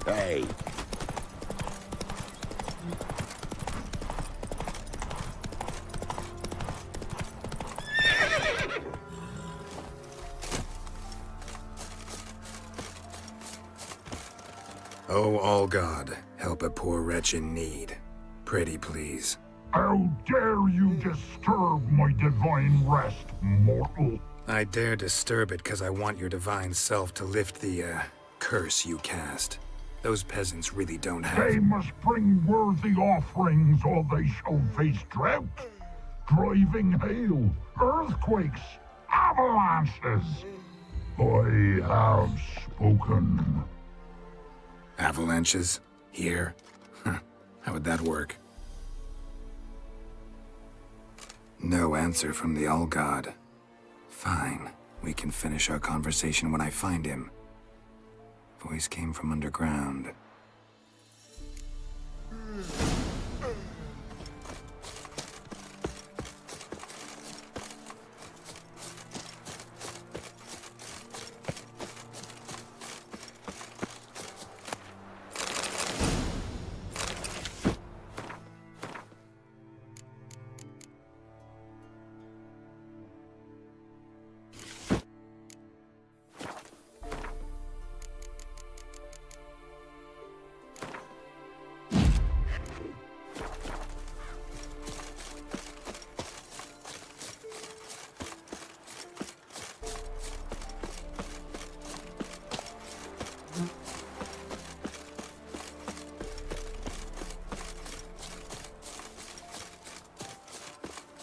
Hey. Oh, all God, help a poor wretch in need. Pretty please. How dare you disturb my divine rest, mortal? I dare disturb it because I want your divine self to lift the, curse you cast. Those peasants really don't have— They must bring worthy offerings or they shall face drought, driving hail, earthquakes, avalanches. I have spoken. Avalanches? Here? How would that work? No answer from the All-God. Fine. We can finish our conversation when I find him. Voice came from underground.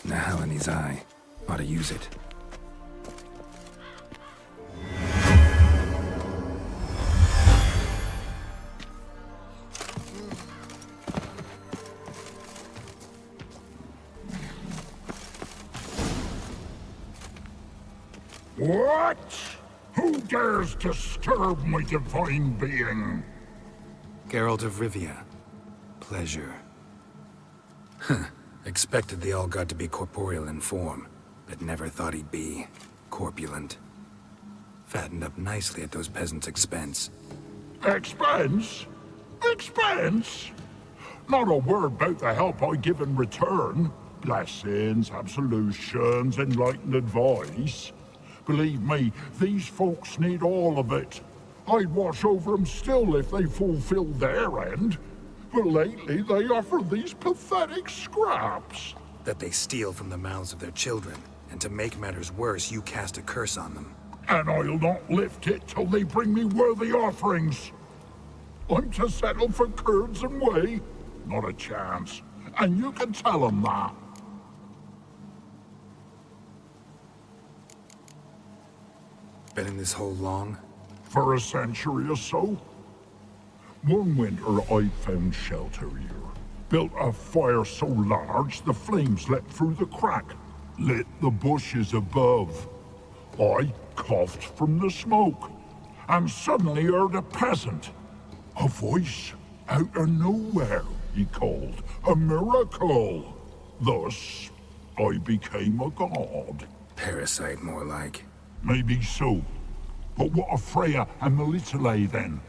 Nahalani's eye. Ought to use it. What? Who dares disturb my divine being? Geralt of Rivia. Pleasure. Expected the All-God to be corporeal in form, but never thought he'd be corpulent. Fattened up nicely at those peasants' expense. Expense? Expense? Not a word about the help I give in return. Blessings, absolutions, enlightened advice. Believe me, these folks need all of it. I'd watch over them still if they fulfilled their end. But lately they offer these pathetic scraps. That they steal from the mouths of their children, and to make matters worse, you cast a curse on them. And I'll not lift it till they bring me worthy offerings. I'm to settle for curds and whey? Not a chance. And you can tell them that. Been in this hole long? For a century or so. One winter I found shelter here. Built a fire so large the flames leapt through the crack, lit the bushes above. I coughed from the smoke, and suddenly heard a peasant. A voice out of nowhere, he called. A miracle. Thus, I became a god. Parasite, more like. Maybe so. But what of Freya and Melitele then,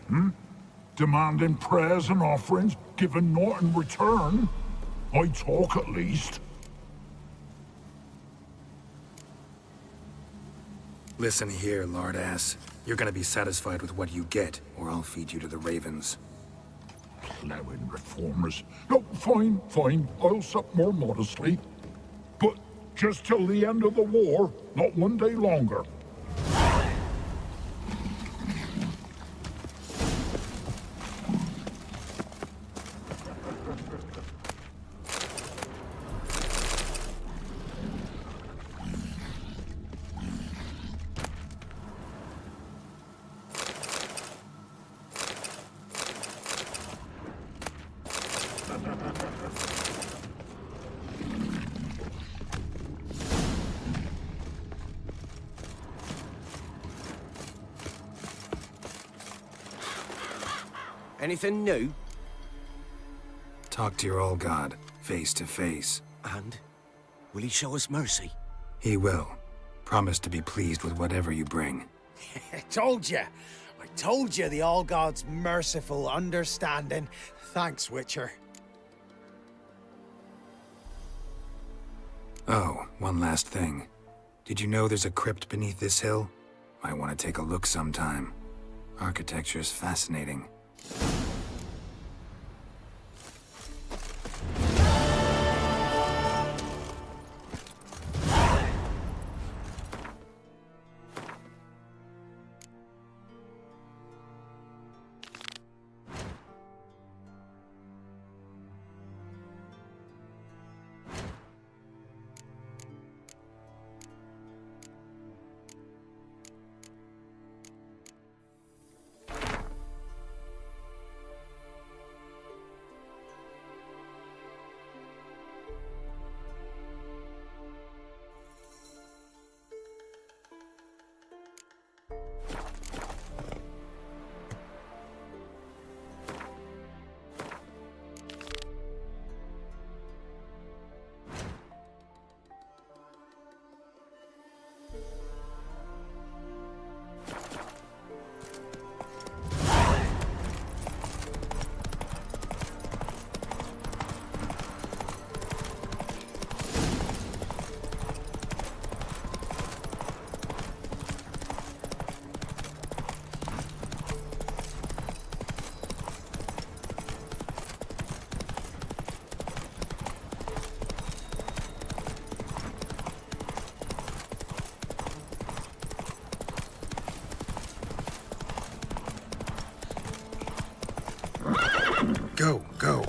Demanding prayers and offerings, given naught in return? I talk at least. Listen here, lard-ass. You're gonna be satisfied with what you get, or I'll feed you to the ravens. Ploughing reformers. No, fine, fine. I'll sup more modestly. But just till the end of the war, not one day longer. Anything new? Talk to your All-God, face to face. And? Will he show us mercy? He will. Promise to be pleased with whatever you bring. Told ya! I told you the All God's merciful understanding. Thanks, Witcher. Oh, one last thing. Did you know there's a crypt beneath this hill? Might want to take a look sometime. Architecture's fascinating. Go, go.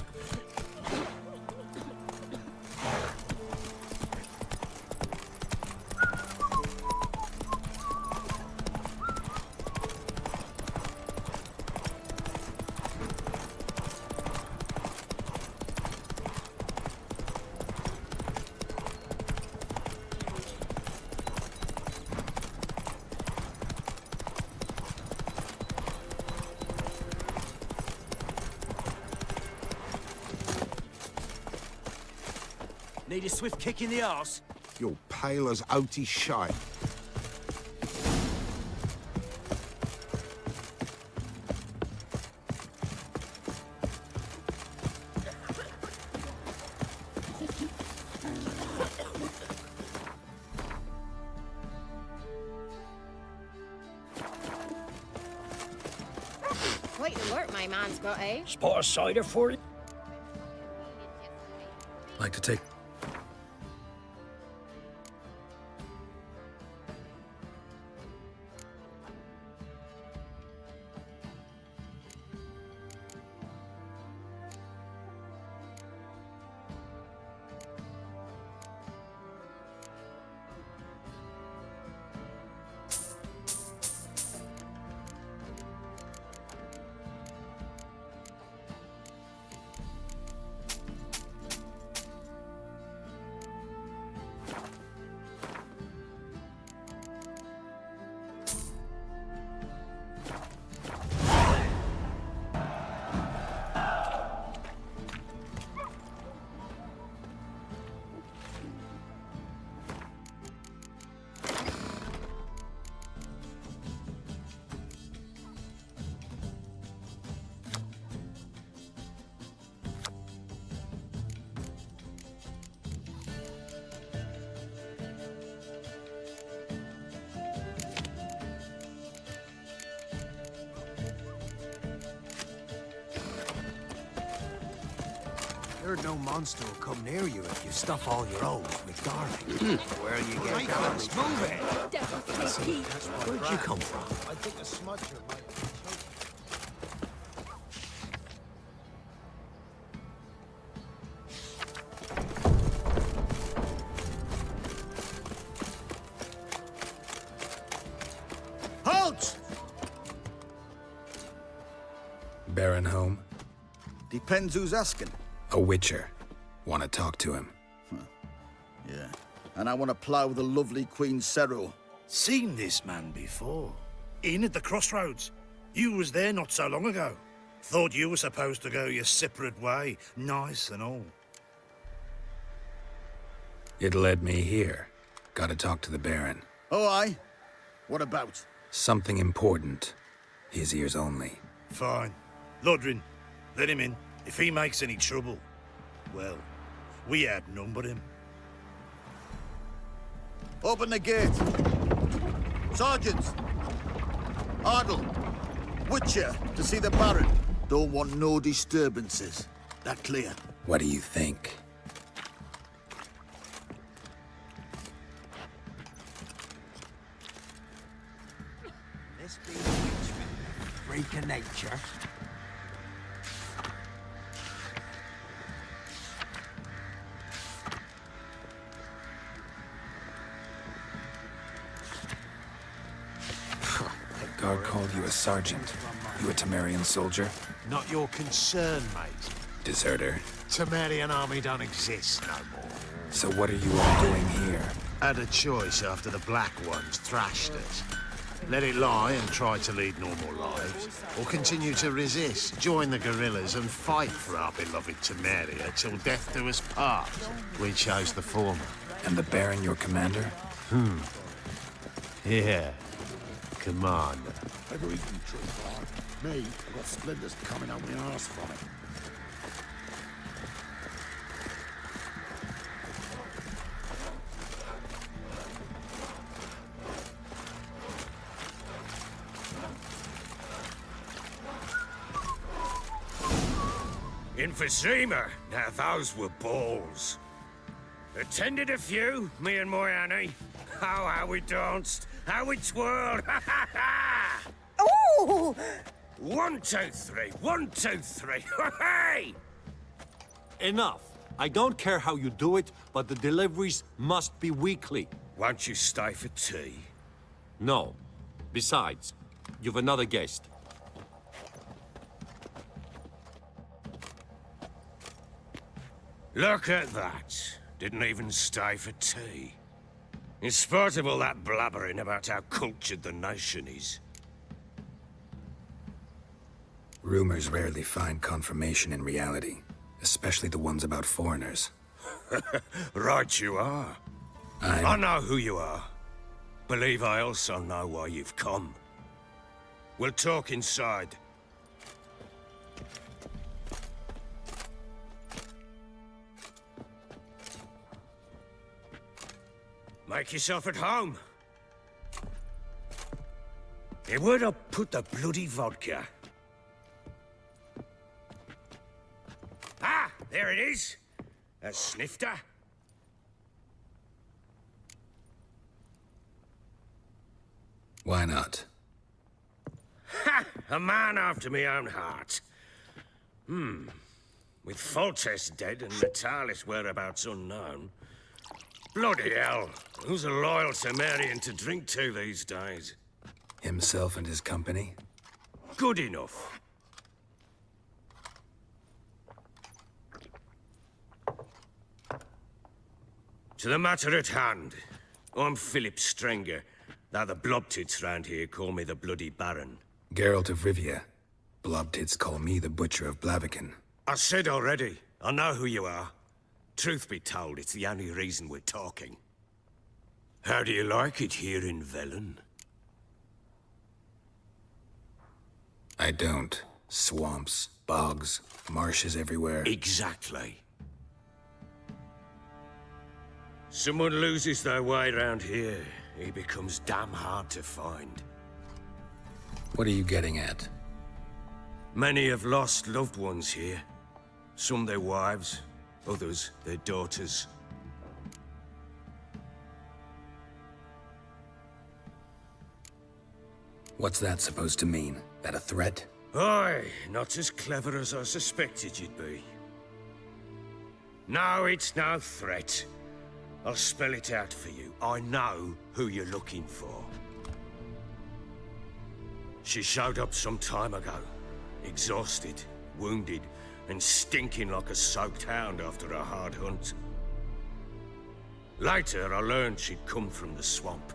Need a swift kick in the arse? You're pale as oaty shite. Quite alert my man's got, eh? Spot a cider for you? Like to take... Heard no monster will come near you if you stuff all your holes with garlic. Where you get garlic? Move it! Where'd you come from? I think a smudger might Halt! Baron home? Depends who's asking. A witcher. Want to talk to him. Yeah. And I want to plough the lovely Queen Seru. Seen this man before. In at the crossroads. You was there not so long ago. Thought you were supposed to go your separate way, nice and all. It led me here. Gotta talk to the Baron. Oh, aye? What about? Something important. His ears only. Fine. Lodrin, let him in. If he makes any trouble, well, we outnumber him. Open the gate. Sergeants! Ardle! Witcher, to see the Baron. Don't want no disturbances. That clear? What do you think? This being a witchman, freak of nature. The guard called you a sergeant. You a Temerian soldier? Not your concern, mate. Deserter. Temerian army don't exist no more. So what are you all doing here? Had a choice after the Black Ones thrashed us. Let it lie and try to lead normal lives, or continue to resist, join the guerrillas and fight for our beloved Temeria till death do us part. We chose the former. And the Baron your commander? Yeah. Commander. Ever eaten tree bark? Me, I've got splinters coming out my arse from it. Emphysema. Now those were balls. Attended a few, me and my Annie. Oh, how we danced, how we twirled. Ha ha ha! Ooh! 1, 2, 3. 1, 2, 3. Hey! Enough. I don't care how you do it, but the deliveries must be weekly. Won't you stay for tea? No. Besides, you've another guest. Look at that. Didn't even stay for tea. In spite of all that blabbering about how cultured the nation is. Rumors rarely find confirmation in reality, especially the ones about foreigners. Right you are. I know who you are. Believe I also know why you've come. We'll talk inside. Make yourself at home. Hey, where'd I put the bloody vodka? Ah, there it is. A snifter. Why not? Ha! A man after my own heart. With Foltest dead and Natalis' whereabouts unknown. Bloody hell. Who's a loyal Temerian to drink to these days? Himself and his company? Good enough. To the matter at hand. I'm Philip Strenger. Now the blobtits round here call me the Bloody Baron. Geralt of Rivia. Blobtits call me the Butcher of Blaviken. I said already, I know who you are. Truth be told, it's the only reason we're talking. How do you like it here in Velen? I don't. Swamps, bogs, marshes everywhere. Exactly. Someone loses their way around here, he becomes damn hard to find. What are you getting at? Many have lost loved ones here. Some their wives, others their daughters. What's that supposed to mean? That a threat? Aye, not as clever as I suspected you'd be. No, it's no threat. I'll spell it out for you. I know who you're looking for. She showed up some time ago. Exhausted, wounded, and stinking like a soaked hound after a hard hunt. Later, I learned she'd come from the swamp.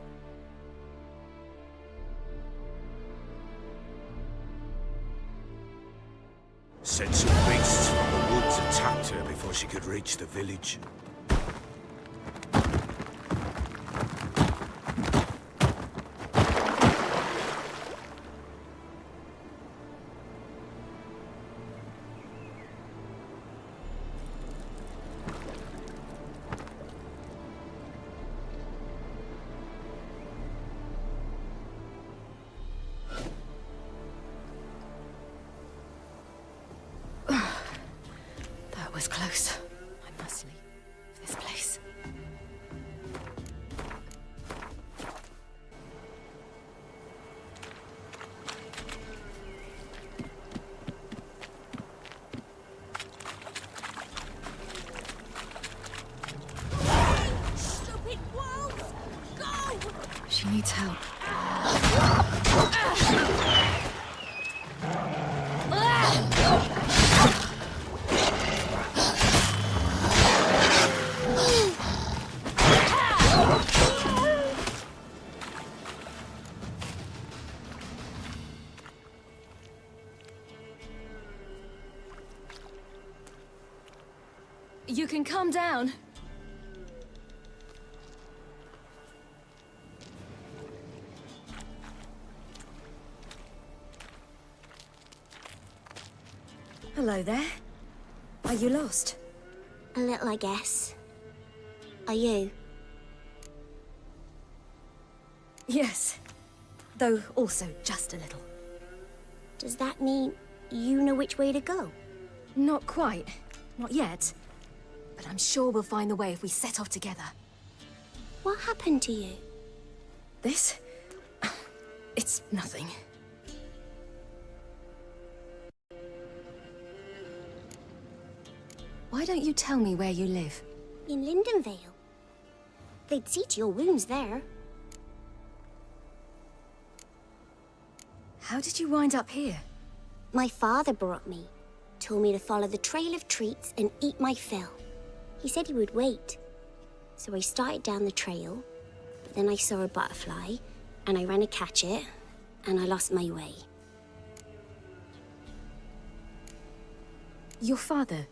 Said some beasts from the woods attacked her before she could reach the village. was close. I must leave this place. Stupid wolves! Go! She needs help. You can calm down. Hello there. Are you lost? A little, I guess. Are you? Yes. Though also just a little. Does that mean you know which way to go? Not quite. Not yet. But I'm sure we'll find the way if we set off together. What happened to you? This? It's nothing. Why don't you tell me where you live? In Lindenvale. They'd see to your wounds there. How did you wind up here? My father brought me. Told me to follow the trail of treats and eat my fill. He said he would wait. So I started down the trail, but then I saw a butterfly, and I ran to catch it, and I lost my way. Your father,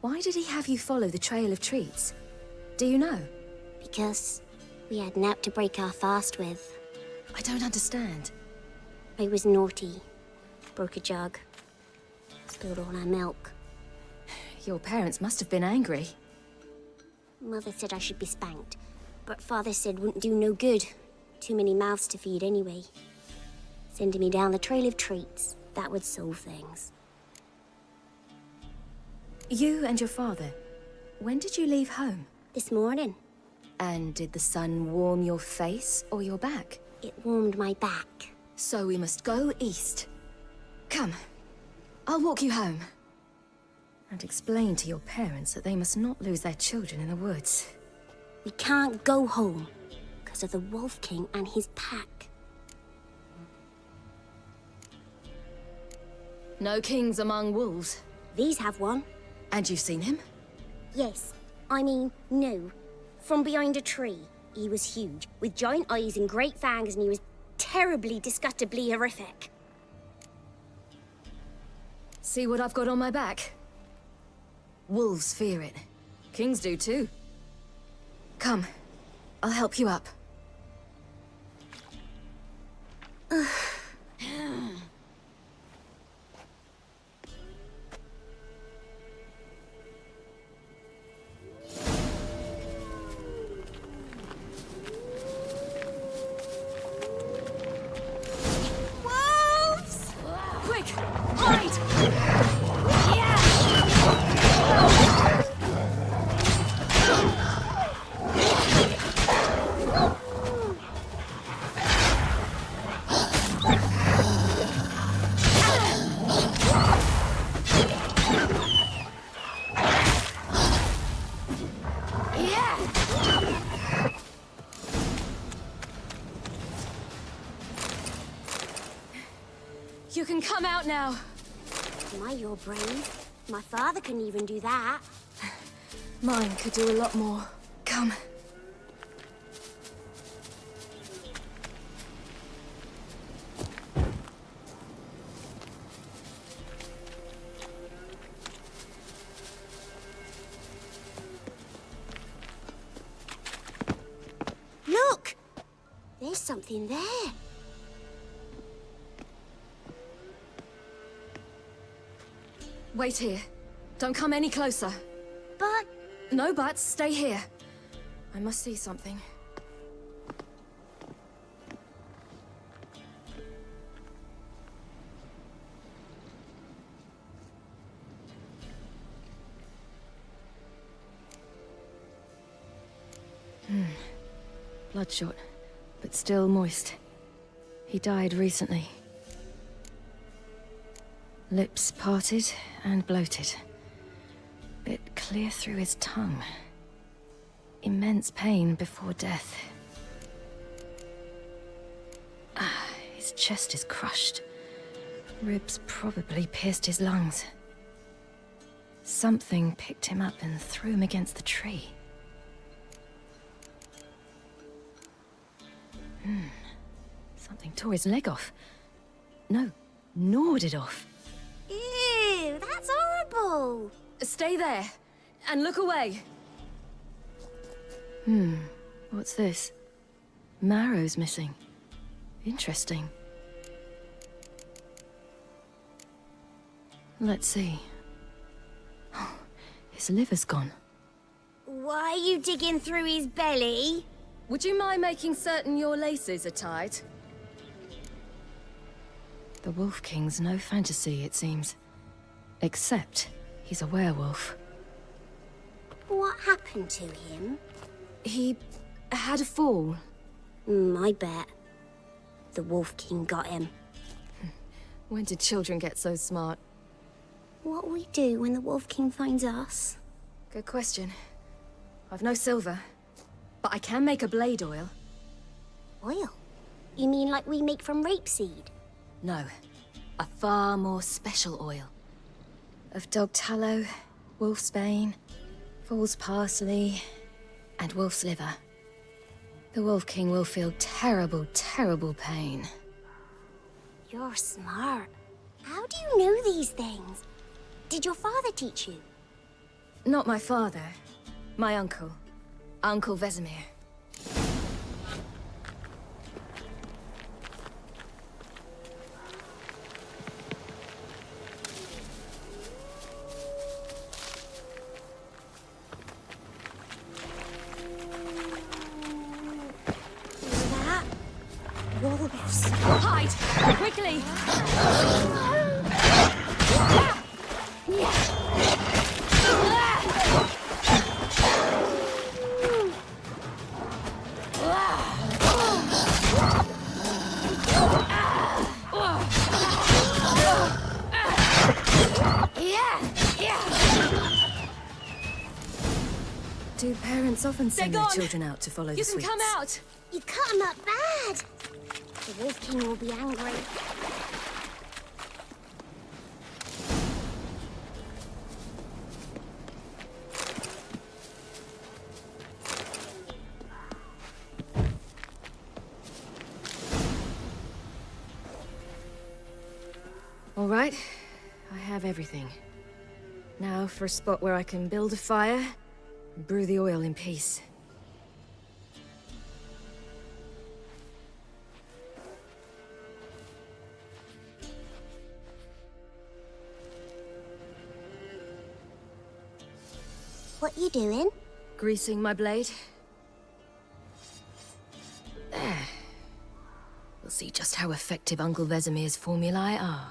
why did he have you follow the trail of treats? Do you know? Because we had naught to break our fast with. I don't understand. I was naughty. Broke a jug. Spilled all our milk. Your parents must have been angry. Mother said I should be spanked, but Father said wouldn't do no good. Too many mouths to feed anyway. Sending me down the trail of treats, that would solve things. You and your father, when did you leave home? This morning. And did the sun warm your face or your back? It warmed my back. So we must go east. Come, I'll walk you home. And explain to your parents that they must not lose their children in the woods. We can't go home because of the Wolf King and his pack. No kings among wolves. These have one. And you've seen him? Yes. I mean, no. From behind a tree. He was huge, with giant eyes and great fangs, and he was terribly, disgustingly horrific. See what I've got on my back? Wolves fear it. Kings do too. Come, I'll help you up. Wolves! Quick, hide! You can come out now. My, you're brave. My father couldn't even do that. Mine could do a lot more. Come. Look! There's something there. Wait here. Don't come any closer. But... No buts. Stay here. I must see something. Bloodshot, but still moist. He died recently. Lips parted and bloated. Bit clear through his tongue. Immense pain before death. His chest is crushed. Ribs probably pierced his lungs. Something picked him up and threw him against the tree. Something tore his leg off. No, gnawed it off. Ew, that's horrible. Stay there, and look away. What's this? Marrow's missing. Interesting. Let's see. His liver's gone. Why are you digging through his belly? Would you mind making certain your laces are tied? The Wolf King's no fantasy, it seems. Except he's a werewolf. What happened to him? He had a fall. I bet. The Wolf King got him. When did children get so smart? What'll we do when the Wolf King finds us? Good question. I've no silver, but I can make a blade oil. Oil? You mean like we make from rapeseed? No, a far more special oil. Of dog tallow, wolf's bane, fool's parsley, and wolf's liver. The Wolf King will feel terrible, terrible pain. You're smart. How do you know these things? Did your father teach you? Not my father. My uncle. Uncle Vesemir. That? Wolves. Hide! Quickly! Do parents often send their children out to follow the sweets? You can come out! You cut him up bad! The Wolf King will be angry. All right, I have everything. Now for a spot where I can build a fire and brew the oil in peace. What you doing? Greasing my blade. There. We'll see just how effective Uncle Vesemir's formulae are.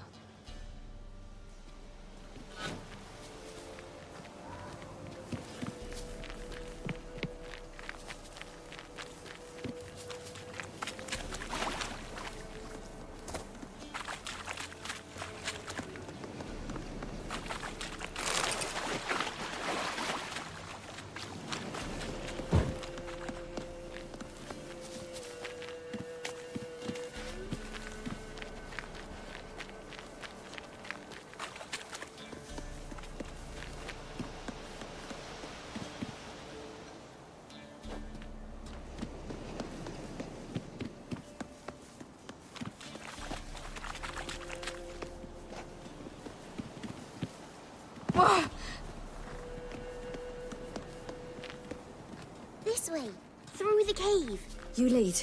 This way, through the cave. You lead.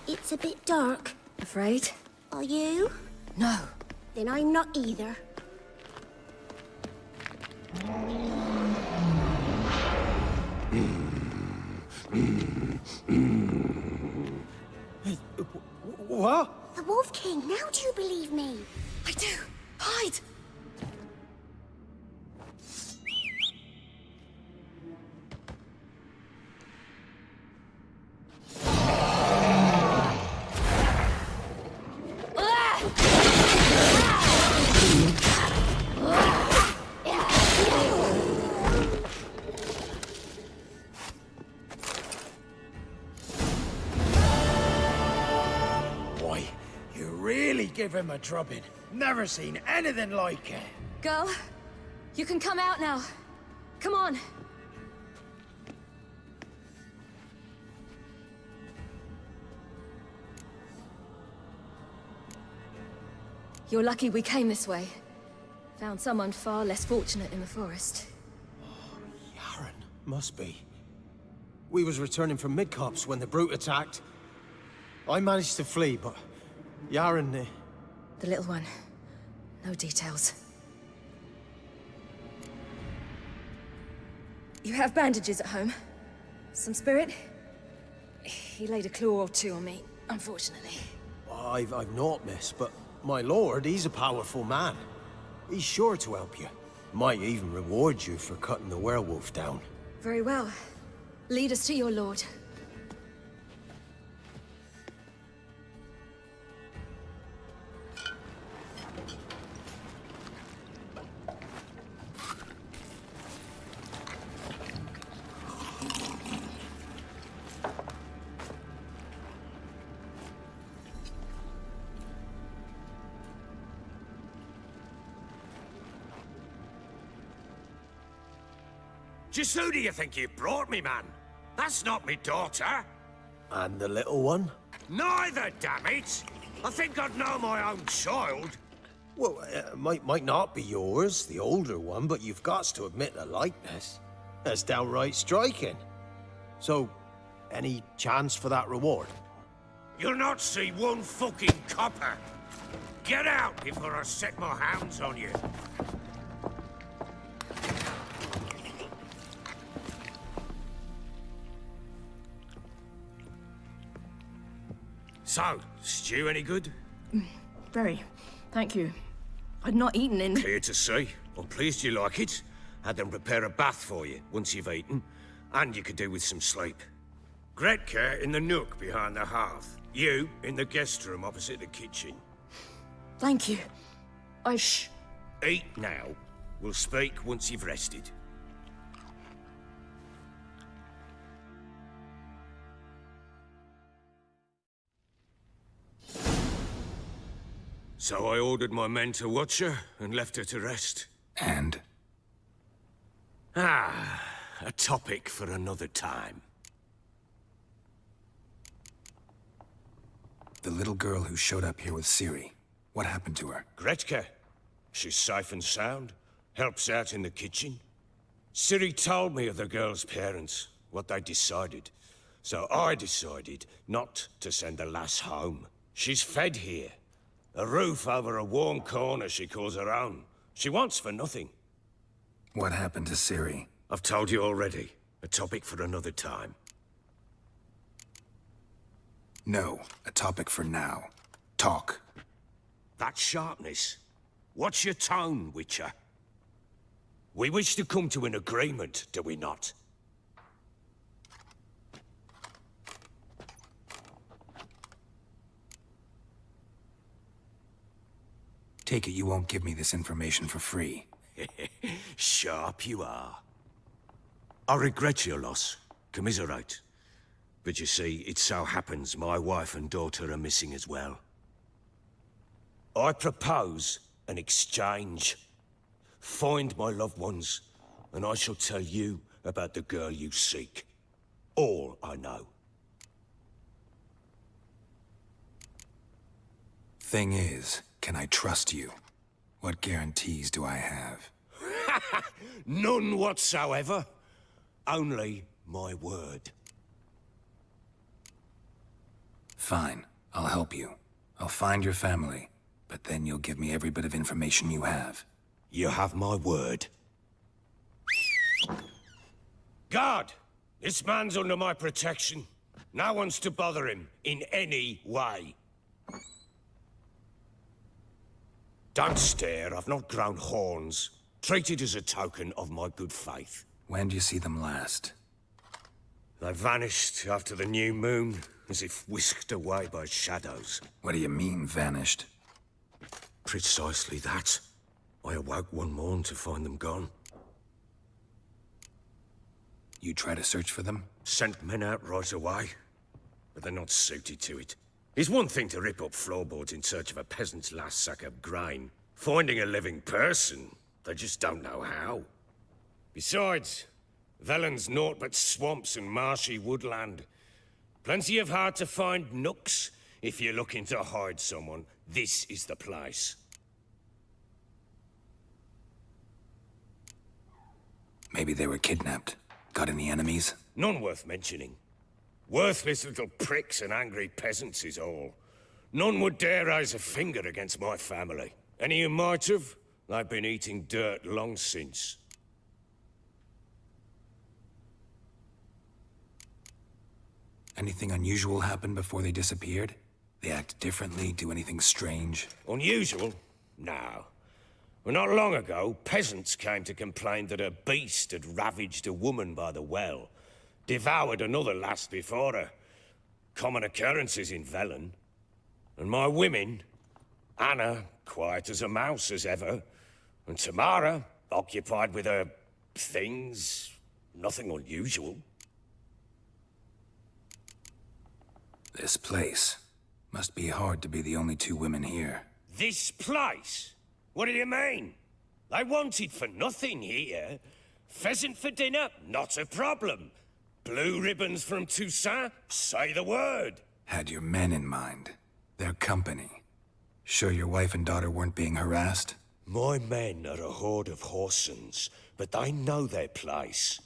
It's a bit dark. Afraid? Are you? No. Then I'm not either. What? The Wolf King, now do you believe me? I do. Hide! give him a drubbing. Never seen anything like it. Girl, you can come out now. Come on. You're lucky we came this way. Found someone far less fortunate in the forest. Yaren, must be. We was returning from Midcops when the brute attacked. I managed to flee, but Yaren... The little one. No details. You have bandages at home? Some spirit? He laid a claw or two on me, unfortunately. I've naught, miss, but my lord, he's a powerful man. He's sure to help you. Might even reward you for cutting the werewolf down. Very well. Lead us to your lord. Just who do you think you brought me, man? That's not me daughter. And the little one? Neither, damn it! I think I'd know my own child. Well, might not be yours, the older one, but you've got to admit the likeness. That's downright striking. So, any chance for that reward? You'll not see one fucking copper. Get out before I set my hounds on you. So, stew any good? Very. Thank you. I'd not eaten in... Clear to see. I'm pleased you like it. Had them prepare a bath for you once you've eaten. And you could do with some sleep. Gretka in the nook behind the hearth. You in the guest room opposite the kitchen. Thank you. Eat now. We'll speak once you've rested. So I ordered my men to watch her and left her to rest. And? A topic for another time. The little girl who showed up here with Ciri. What happened to her? Gretka. She's safe and sound. Helps out in the kitchen. Ciri told me of the girl's parents, what they decided. So I decided not to send the lass home. She's fed here. A roof over a warm corner she calls her own. She wants for nothing. What happened to Ciri? I've told you already. A topic for another time. No, a topic for now. Talk. That sharpness. What's your tone, Witcher? We wish to come to an agreement, do we not? Take it you won't give me this information for free. Sharp you are. I regret your loss. Commiserate. But you see, it so happens my wife and daughter are missing as well. I propose an exchange. Find my loved ones, and I shall tell you about the girl you seek. All I know. Thing is, can I trust you? What guarantees do I have? None whatsoever. Only my word. Fine, I'll help you. I'll find your family, but then you'll give me every bit of information you have. You have my word. Guard! This man's under my protection. No one's to bother him in any way. Don't stare, I've not grown horns. Treat it as a token of my good faith. When do you see them last? They vanished after the new moon, as if whisked away by shadows. What do you mean, vanished? Precisely that. I awoke one morn to find them gone. You try to search for them? Sent men out right away, but they're not suited to it. It's one thing to rip up floorboards in search of a peasant's last sack of grain. Finding a living person, they just don't know how. Besides, Velen's naught but swamps and marshy woodland. Plenty of hard-to-find nooks. If you're looking to hide someone, this is the place. Maybe they were kidnapped. Got any enemies? None worth mentioning. Worthless little pricks and angry peasants is all. None would dare raise a finger against my family. Any who might have, they've been eating dirt long since. Anything unusual happen before they disappeared? They act differently, do anything strange? Unusual? No. Well, not long ago, peasants came to complain that a beast had ravaged a woman by the well. Devoured another lass before her. Common occurrences in Velen. And my women, Anna, quiet as a mouse as ever, and Tamara, occupied with her things, nothing unusual. This place. Must be hard to be the only two women here. This place? What do you mean? They wanted for nothing here. Pheasant for dinner? Not a problem. Blue ribbons from Toussaint? Say the word. Had your men in mind. Their company. Sure your wife and daughter weren't being harassed? My men are a horde of whoresons, but they know their place.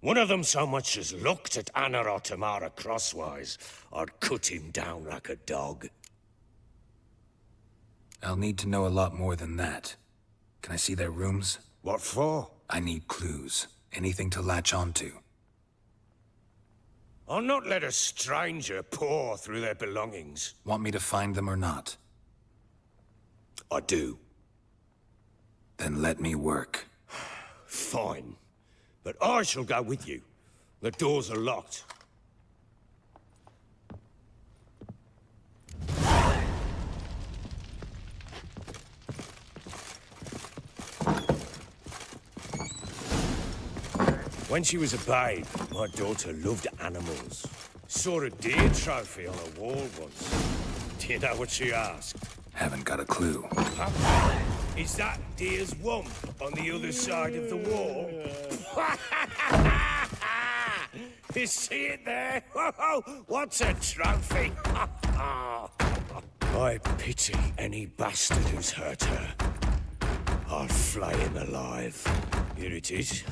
One of them so much as looked at Anna or Tamara crosswise, I'd cut him down like a dog. I'll need to know a lot more than that. Can I see their rooms? What for? I need clues. Anything to latch onto. I'll not let a stranger pore through their belongings. Want me to find them or not? I do. Then let me work. Fine. But I shall go with you. The doors are locked. When she was a babe, my daughter loved animals. Saw a deer trophy on a wall once. Do you know what she asked? Haven't got a clue. Huh? Is that deer's wump on the other side of the wall? You see it there? What's a trophy? I pity any bastard who's hurt her. I'll flay him alive. Here it is.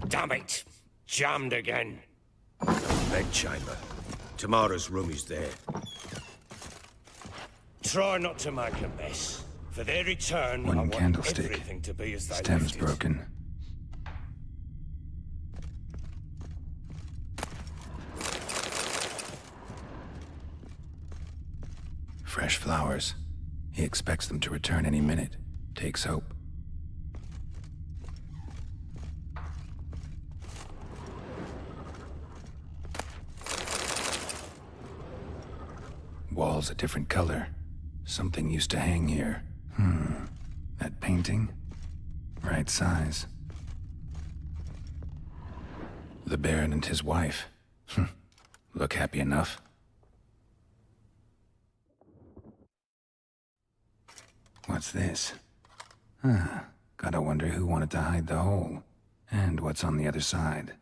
Damn it! Jammed again. Bedchamber. Tamara's room is there. Try not to make a mess. For their return, I One want candlestick. everything to be as they Stem's left it. broken. Fresh flowers. He expects them to return any minute. Takes hope. Walls a different color. Something used to hang here. That painting? Right size. The Baron and his wife. Look happy enough. What's this? Gotta wonder who wanted to hide the hole. And what's on the other side.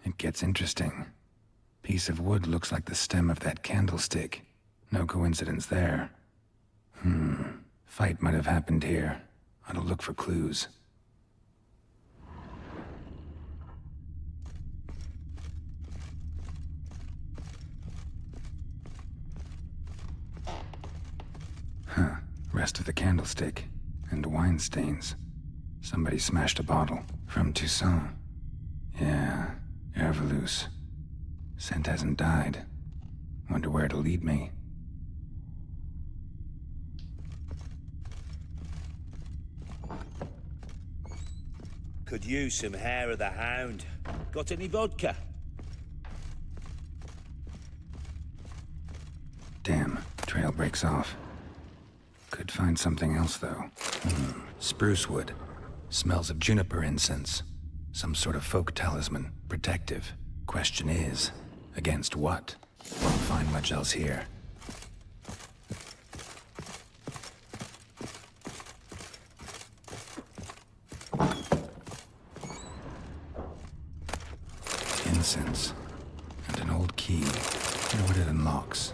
It gets interesting. Piece of wood looks like the stem of that candlestick. No coincidence there. Fight might have happened here. Ought to look for clues. Rest of the candlestick. And wine stains. Somebody smashed a bottle. From Toussaint. Yeah, Herveloos. Scent hasn't died. Wonder where it'll lead me. Could use some hair of the hound. Got any vodka? Damn, trail breaks off. Could find something else, though. Spruce wood. Smells of juniper incense. Some sort of folk talisman, protective. Question is, against what? Won't find much else here. Incense. And an old key. Wonder what it unlocks.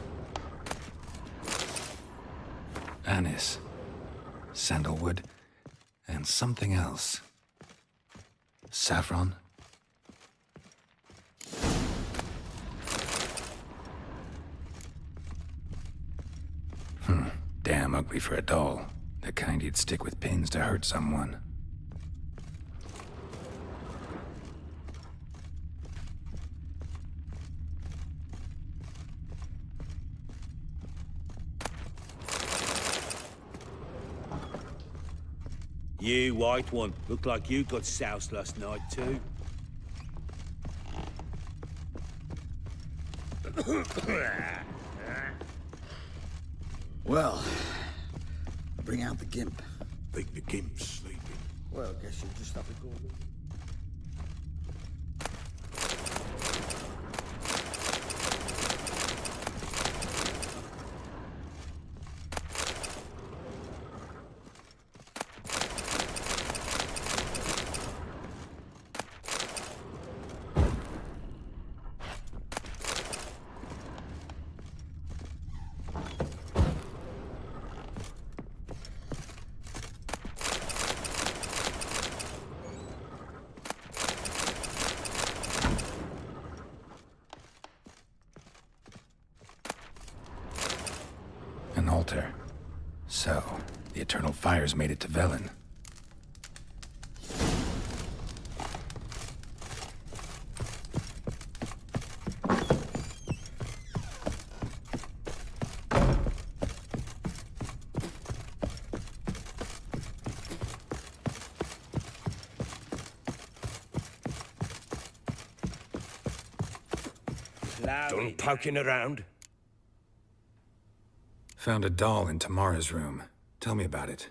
Anise. Sandalwood. And something else. Saffron? Damn ugly for a doll. The kind you'd stick with pins to hurt someone. You, white one, look like you got soused last night too. Well, bring out the gimp. Think the gimp's sleeping. Well, I guess you'll just have to go. An altar. So, the Eternal Fires made it to Velen. Done poking around? Found a doll in Tamara's room. Tell me about it.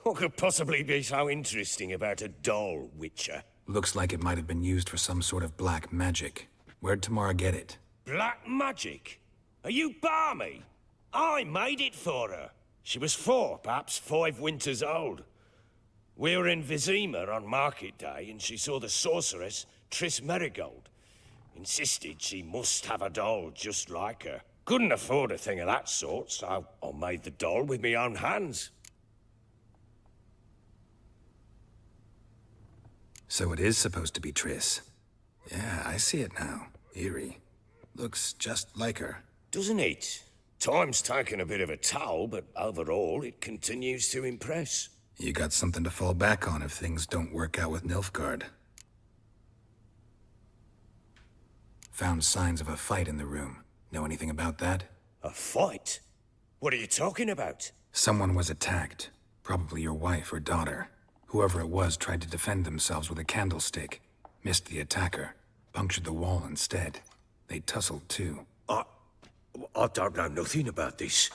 What could possibly be so interesting about a doll, Witcher? Looks like it might have been used for some sort of black magic. Where'd Tamara get it? Black magic? Are you balmy? I made it for her. She was 4, perhaps 5 winters old. We were in Vizima on market day, and she saw the sorceress, Triss Merigold. Insisted she must have a doll just like her. Couldn't afford a thing of that sort, so I made the doll with my own hands. So it is supposed to be Triss. Yeah, I see it now. Eerie. Looks just like her. Doesn't it? Time's taken a bit of a toll, but overall, it continues to impress. You got something to fall back on if things don't work out with Nilfgaard. Found signs of a fight in the room. Know anything about that? A fight? What are you talking about? Someone was attacked. Probably your wife or daughter. Whoever it was tried to defend themselves with a candlestick. Missed the attacker. Punctured the wall instead. They tussled too. I don't know nothing about this.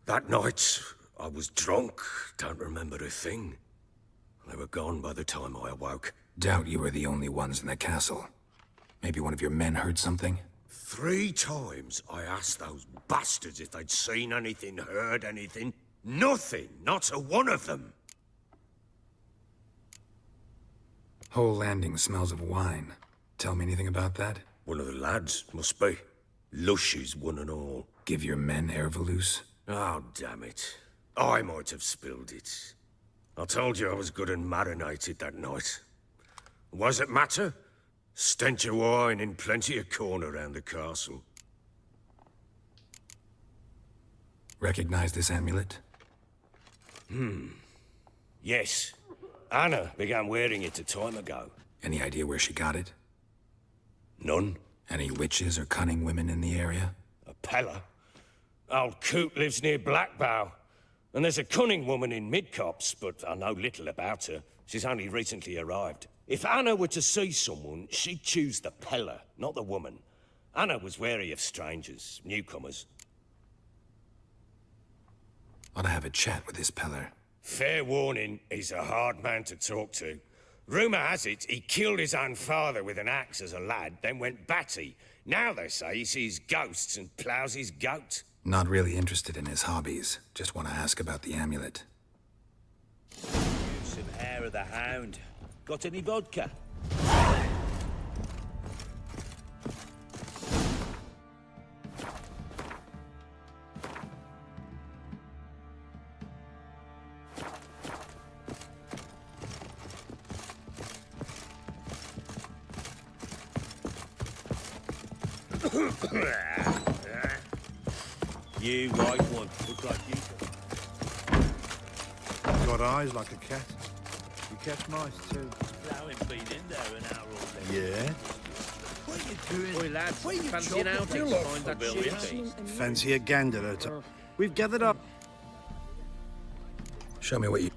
That night, I was drunk. Don't remember a thing. They were gone by the time I awoke. Doubt you were the only ones in the castle. Maybe one of your men heard something? 3 times I asked those bastards if they'd seen anything, heard anything. Nothing, not a one of them. Whole landing smells of wine. Tell me anything about that? One of the lads, must be. Lushes, one and all. Give your men Ervelus? Oh, damn it. I might have spilled it. I told you I was good and marinated that night. What does it matter? Stench of wine in plenty of corn around the castle. Recognize this amulet? Yes. Anna began wearing it a time ago. Any idea where she got it? None. Any witches or cunning women in the area? A Pella? Old Coot lives near Blackbow. And there's a cunning woman in Midcopse, but I know little about her. She's only recently arrived. If Anna were to see someone, she'd choose the Pella, not the woman. Anna was wary of strangers, newcomers. Ought to have a chat with this Peller. Fair warning, he's a hard man to talk to. Rumour has it he killed his own father with an axe as a lad, then went batty. Now they say he sees ghosts and ploughs his goat. Not really interested in his hobbies. Just want to ask about the amulet. Some hair of the hound. Got any vodka? You white one, look like you. Got eyes like a cat. You catch mice too. Ploughing been in there an hour or so. Yeah. What are you doing? Oi, lads, What are you fancy an outing to find that shit? Fancy a gander at all? We've gathered up. Show me what you...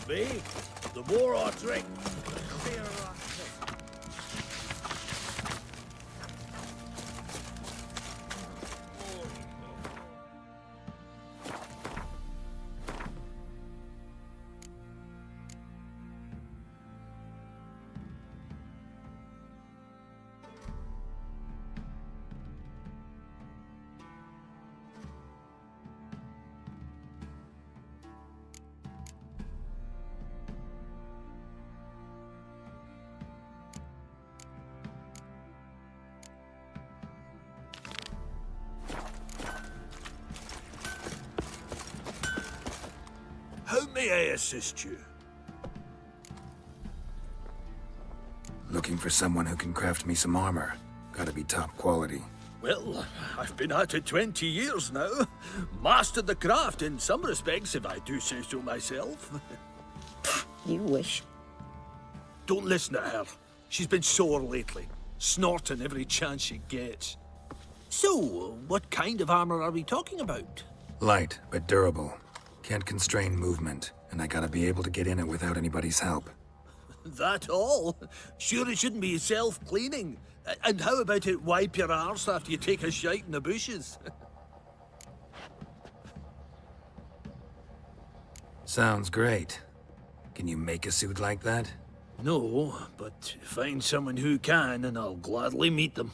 Me? The more I drink, the clearer I think. How may I assist you? Looking for someone who can craft me some armor. Gotta be top quality. Well, I've been at it 20 years now. Mastered the craft in some respects, if I do say so myself. You wish. Don't listen to her. She's been sore lately, snorting every chance she gets. So, what kind of armor are we talking about? Light, but durable. Can't constrain movement, and I gotta be able to get in it without anybody's help. That all? Sure it shouldn't be self-cleaning. And how about it wipe your arse after you take a shite in the bushes? Sounds great. Can you make a suit like that? No, but find someone who can and I'll gladly meet them.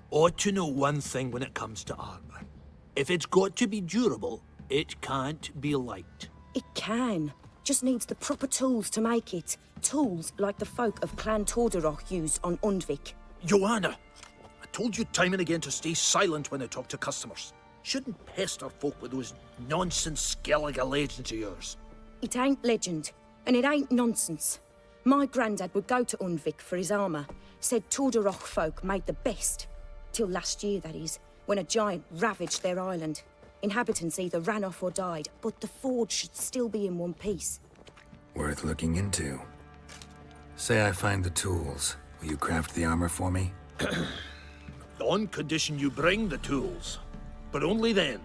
Ought to know one thing when it comes to armor. If it's got to be durable, it can't be light. It can. Just needs the proper tools to make it. Tools like the folk of Clan Tordarroch use on Undvik. Joanna, I told you time and again to stay silent when I talk to customers. Shouldn't pester folk with those nonsense Skellige legends of yours. It ain't legend, and it ain't nonsense. My granddad would go to Undvik for his armour. Said Tordarroch folk made the best. Till last year, that is, when a giant ravaged their island. Inhabitants either ran off or died, but the forge should still be in one piece. Worth looking into. Say I find the tools. Will you craft the armor for me? On condition you bring the tools. But only then.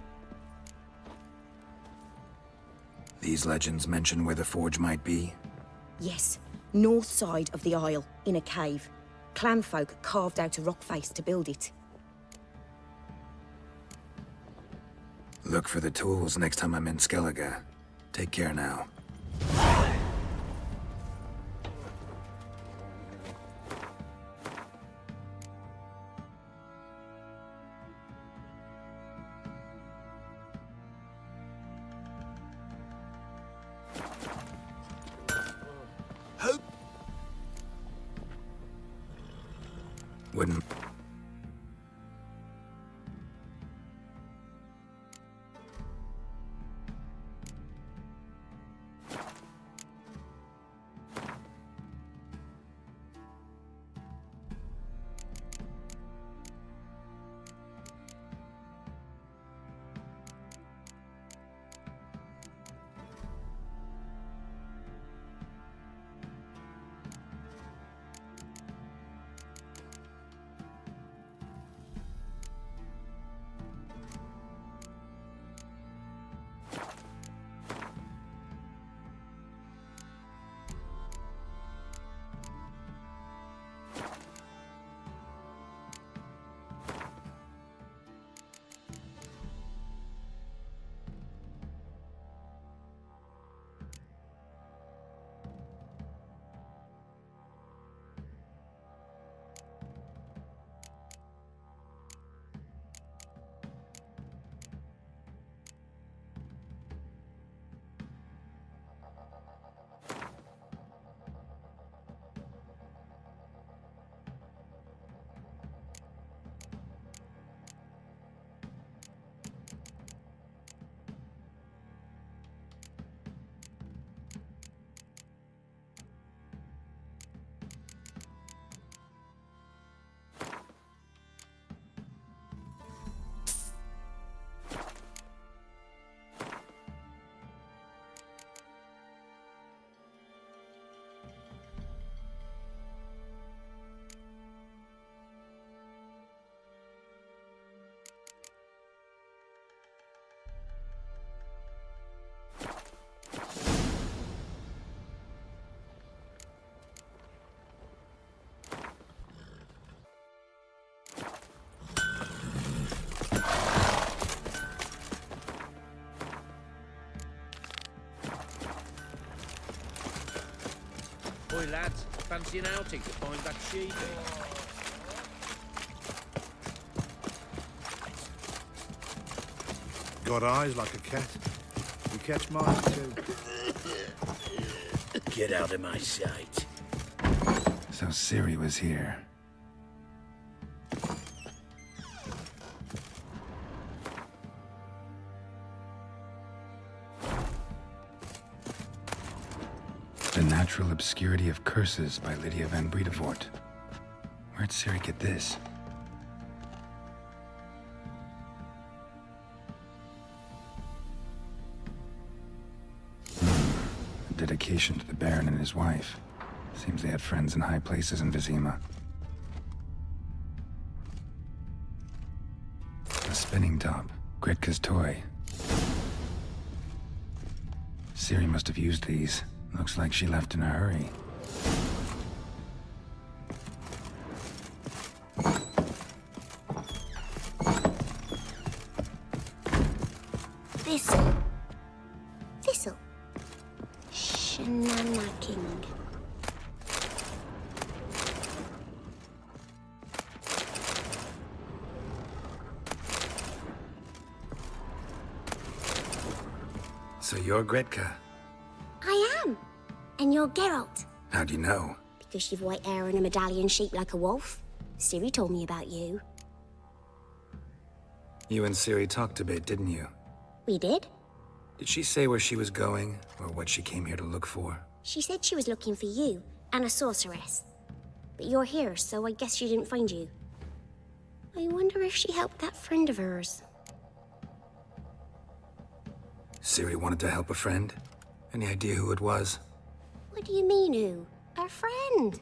These legends mention where the forge might be? Yes, north side of the isle, in a cave. Clanfolk carved out a rock face to build it. Look for the tools next time I'm in Skellige. Take care now. Wouldn't... Oi, lads, fancy an outing to find that sheep? Got eyes like a cat. You catch mice too. Get out of my sight. So Ciri was here. The Natural Obscurity of Curses by Lydia van Bredevoort. Where'd Ciri get this? A dedication to the Baron and his wife. Seems they had friends in high places in Vizima. A spinning top. Gretka's toy. Ciri must have used these. Looks like she left in a hurry. Thistle. Thistle. Shenanacking. So you're Gretka. I am. And you're Geralt. How do you know? Because you've white hair and a medallion shaped like a wolf. Ciri told me about you. You and Ciri talked a bit, didn't you? We did? Did she say where she was going, or what she came here to look for? She said she was looking for you and a sorceress. But you're here, so I guess she didn't find you. I wonder if she helped that friend of hers. Ciri wanted to help a friend? Any idea who it was? What do you mean, who? Her friend.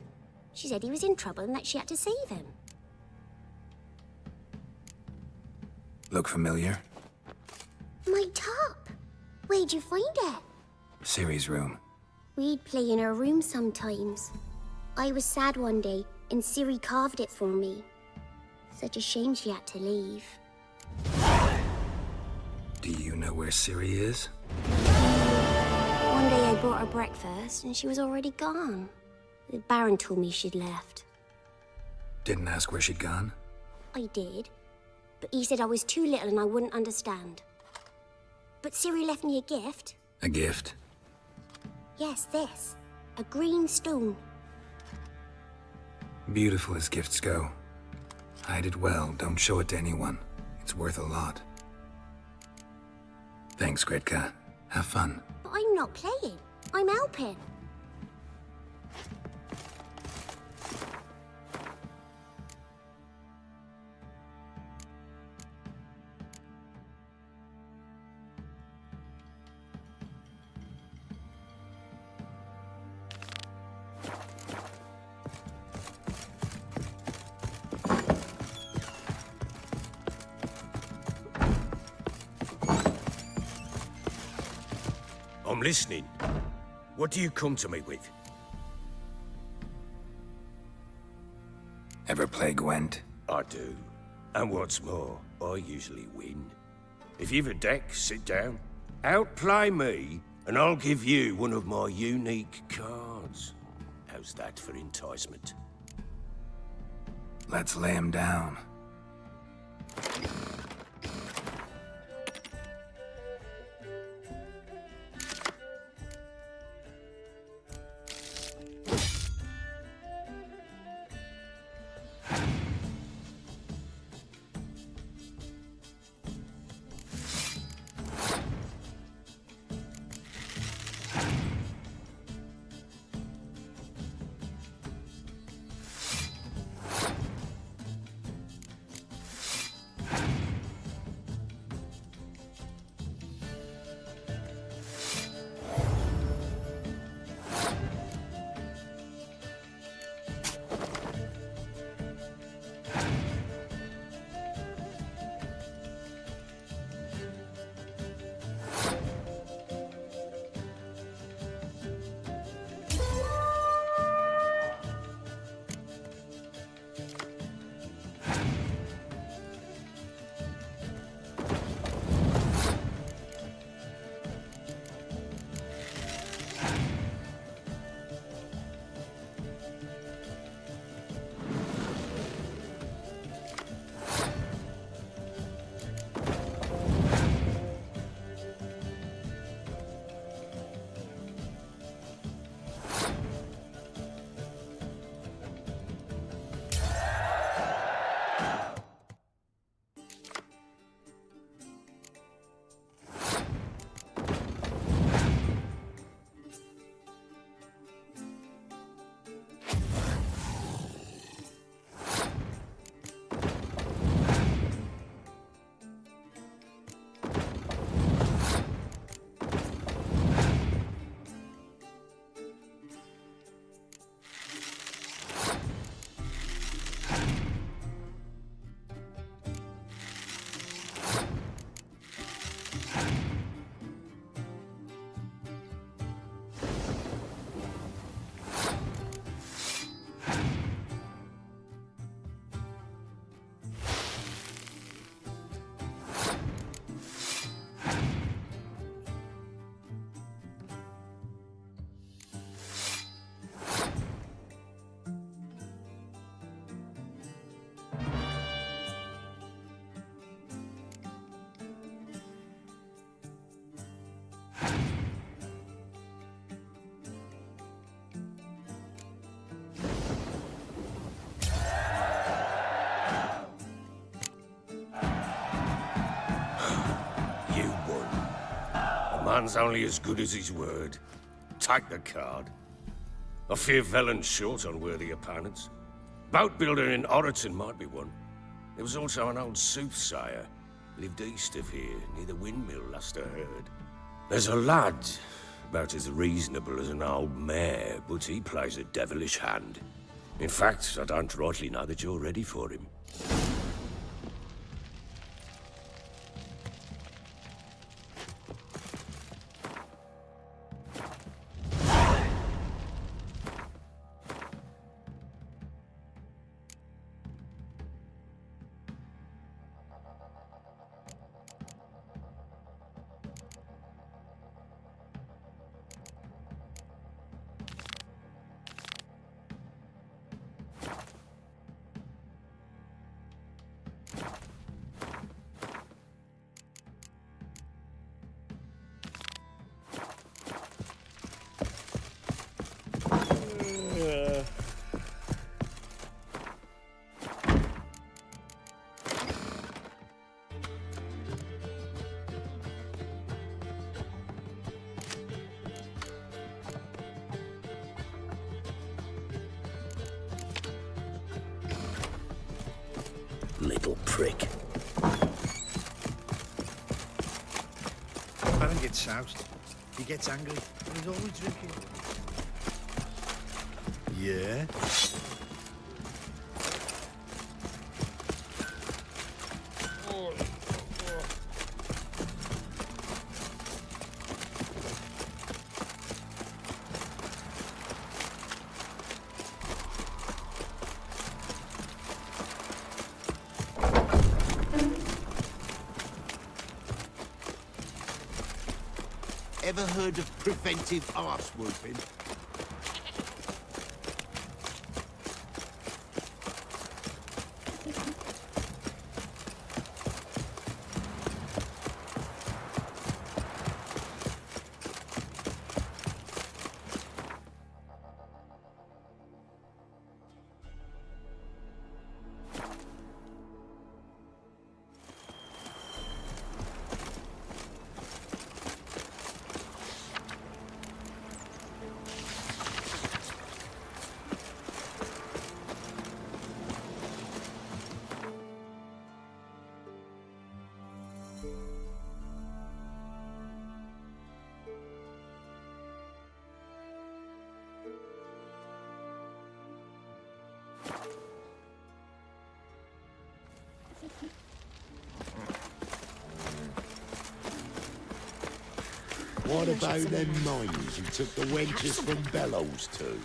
She said he was in trouble and that she had to save him. Look familiar? My top. Where'd you find it? Ciri's room. We'd play in her room sometimes. I was sad one day, and Ciri carved it for me. Such a shame she had to leave. Do you know where Ciri is? One day I brought her breakfast, and she was already gone. The Baron told me she'd left. Didn't ask where she'd gone? I did, but he said I was too little and I wouldn't understand. But Ciri left me a gift. A gift? Yes, this. A green stone. Beautiful as gifts go. Hide it well, don't show it to anyone. It's worth a lot. Thanks, Gretka. Have fun. But I'm not playing. I'm helping. I'm listening. What do you come to me with? Ever play Gwent? I do. And what's more, I usually win. If you've a deck, sit down. Outplay me, and I'll give you one of my unique cards. How's that for enticement? Let's lay him down. Man's only as good as his word. Take the card. I fear Velen's short on worthy opponents. Boat builder in Oroton might be one. There was also an old soothsayer. Lived east of here, near the windmill, last I heard. There's a lad, about as reasonable as an old mare, but he plays a devilish hand. In fact, I don't rightly know that you're ready for him. Little prick. Baron gets soused. He gets angry, and he's always drinking. Yeah? Ever heard of preventive arse whooping? What about them mines you took the wenches from Bellows to?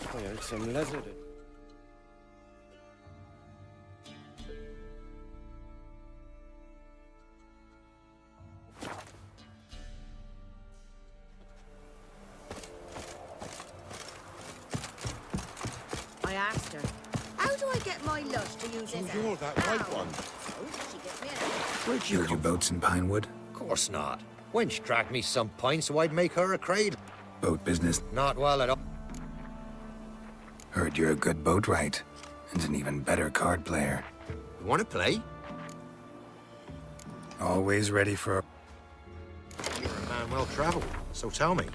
I heard some lizard. I asked her, how do I get my lush to use this? So you're that white one. Oh, she gets me in. Where'd you build your boats in Pinewood? Of course not. Wench dragged me some pints so I'd make her a cradle. Boat business? Not well at all. Heard you're a good boatwright, and an even better card player. You want to play? Always ready for... You're a man well-travelled, so tell me.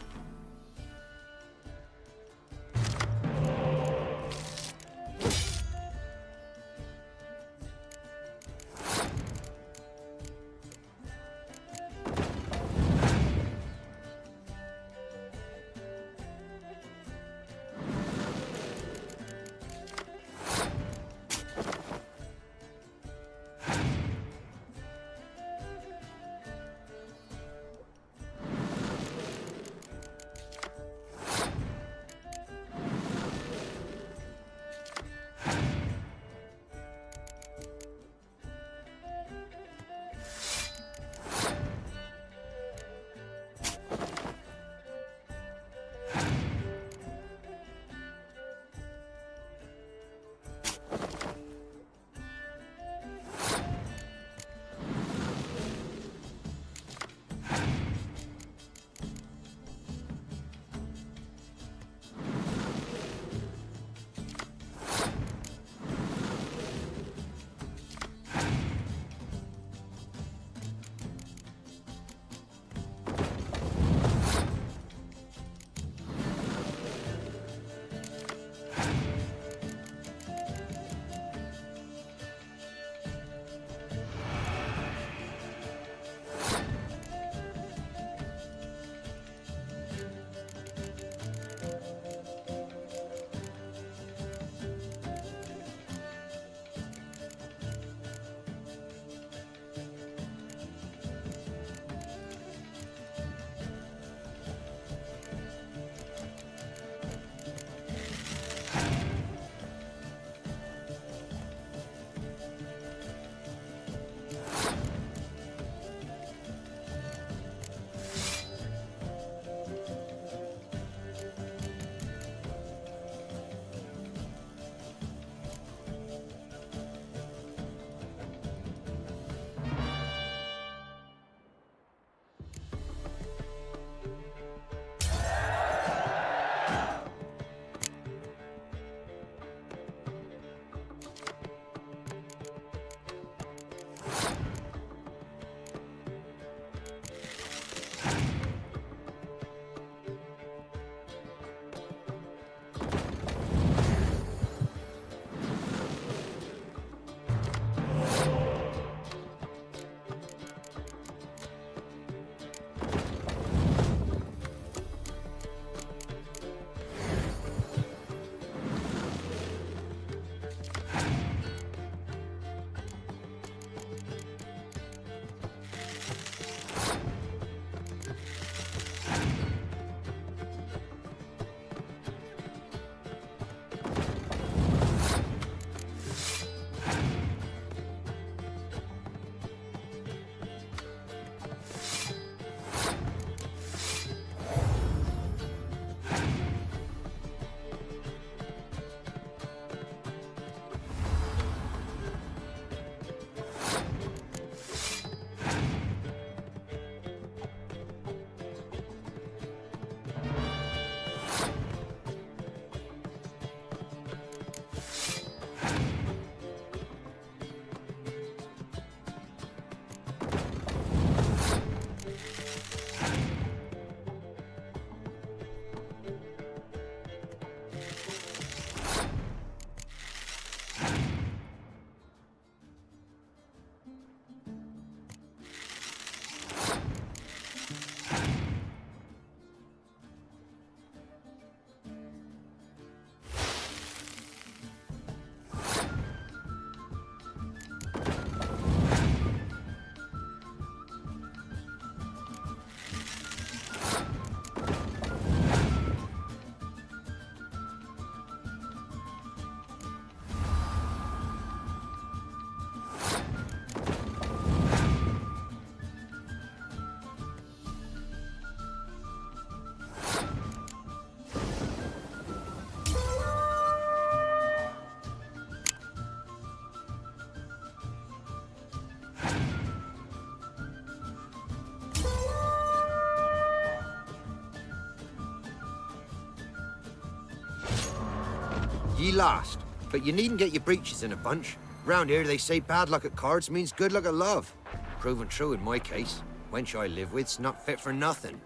Ye lost, but you needn't get your breeches in a bunch. Round here, they say bad luck at cards means good luck at love. Proven true in my case. Wench I live with's not fit for nothing.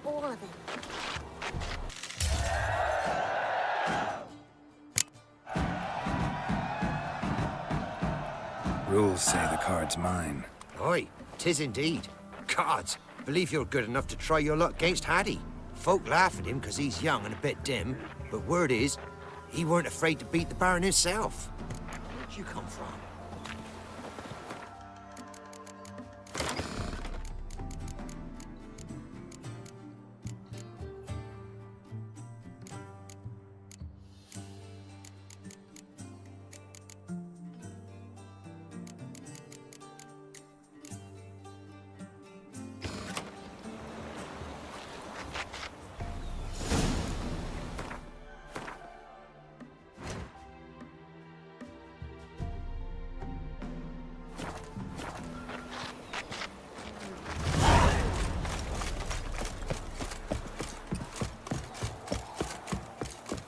All of them. Rules say the card's mine. Aye, 'tis indeed. Gods, believe you're good enough to try your luck against Hattie. Folk laugh at him because he's young and a bit dim, but word is, he weren't afraid to beat the Baron himself. Where'd you come from?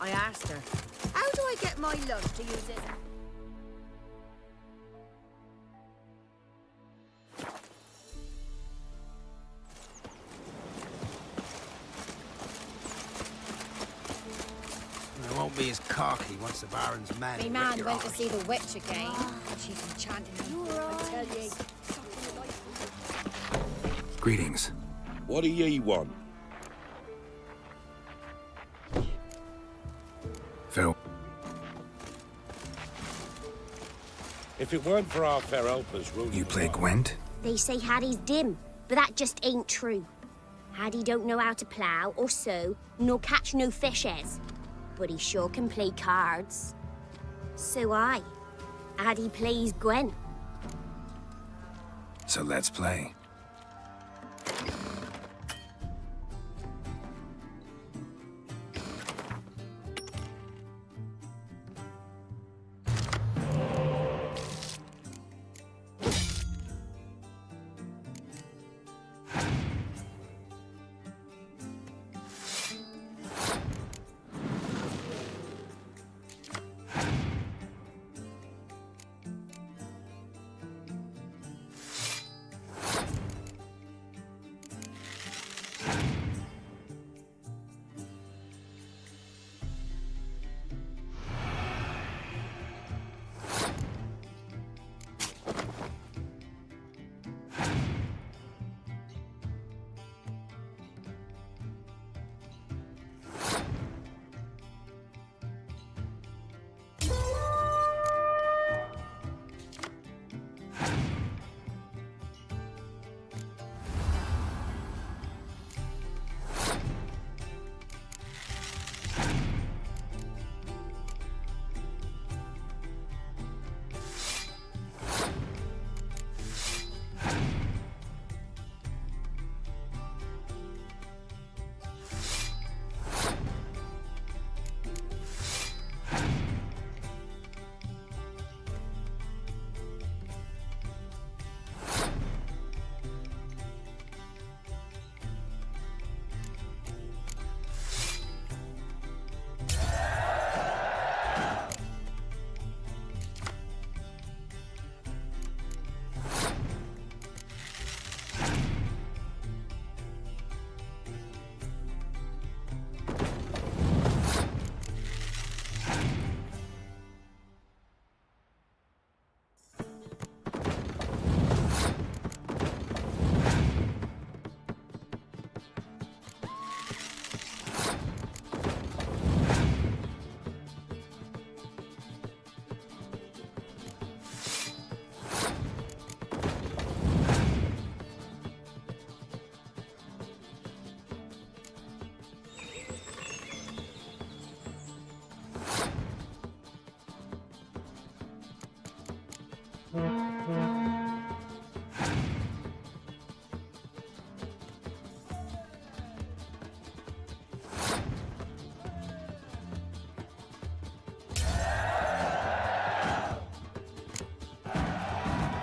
I asked her, how do I get my lush to use it? I won't be as cocky once the Baron's man. Me man went to see the witch again. She's enchanting him. I tell ye. Greetings. What do ye want? Phil. If it weren't for our fair helpers ruling... You play Gwent? They say Hattie's dim, but that just ain't true. Hattie don't know how to plough or sew, nor catch no fishes. But he sure can play cards. So Hattie plays Gwen. So let's play.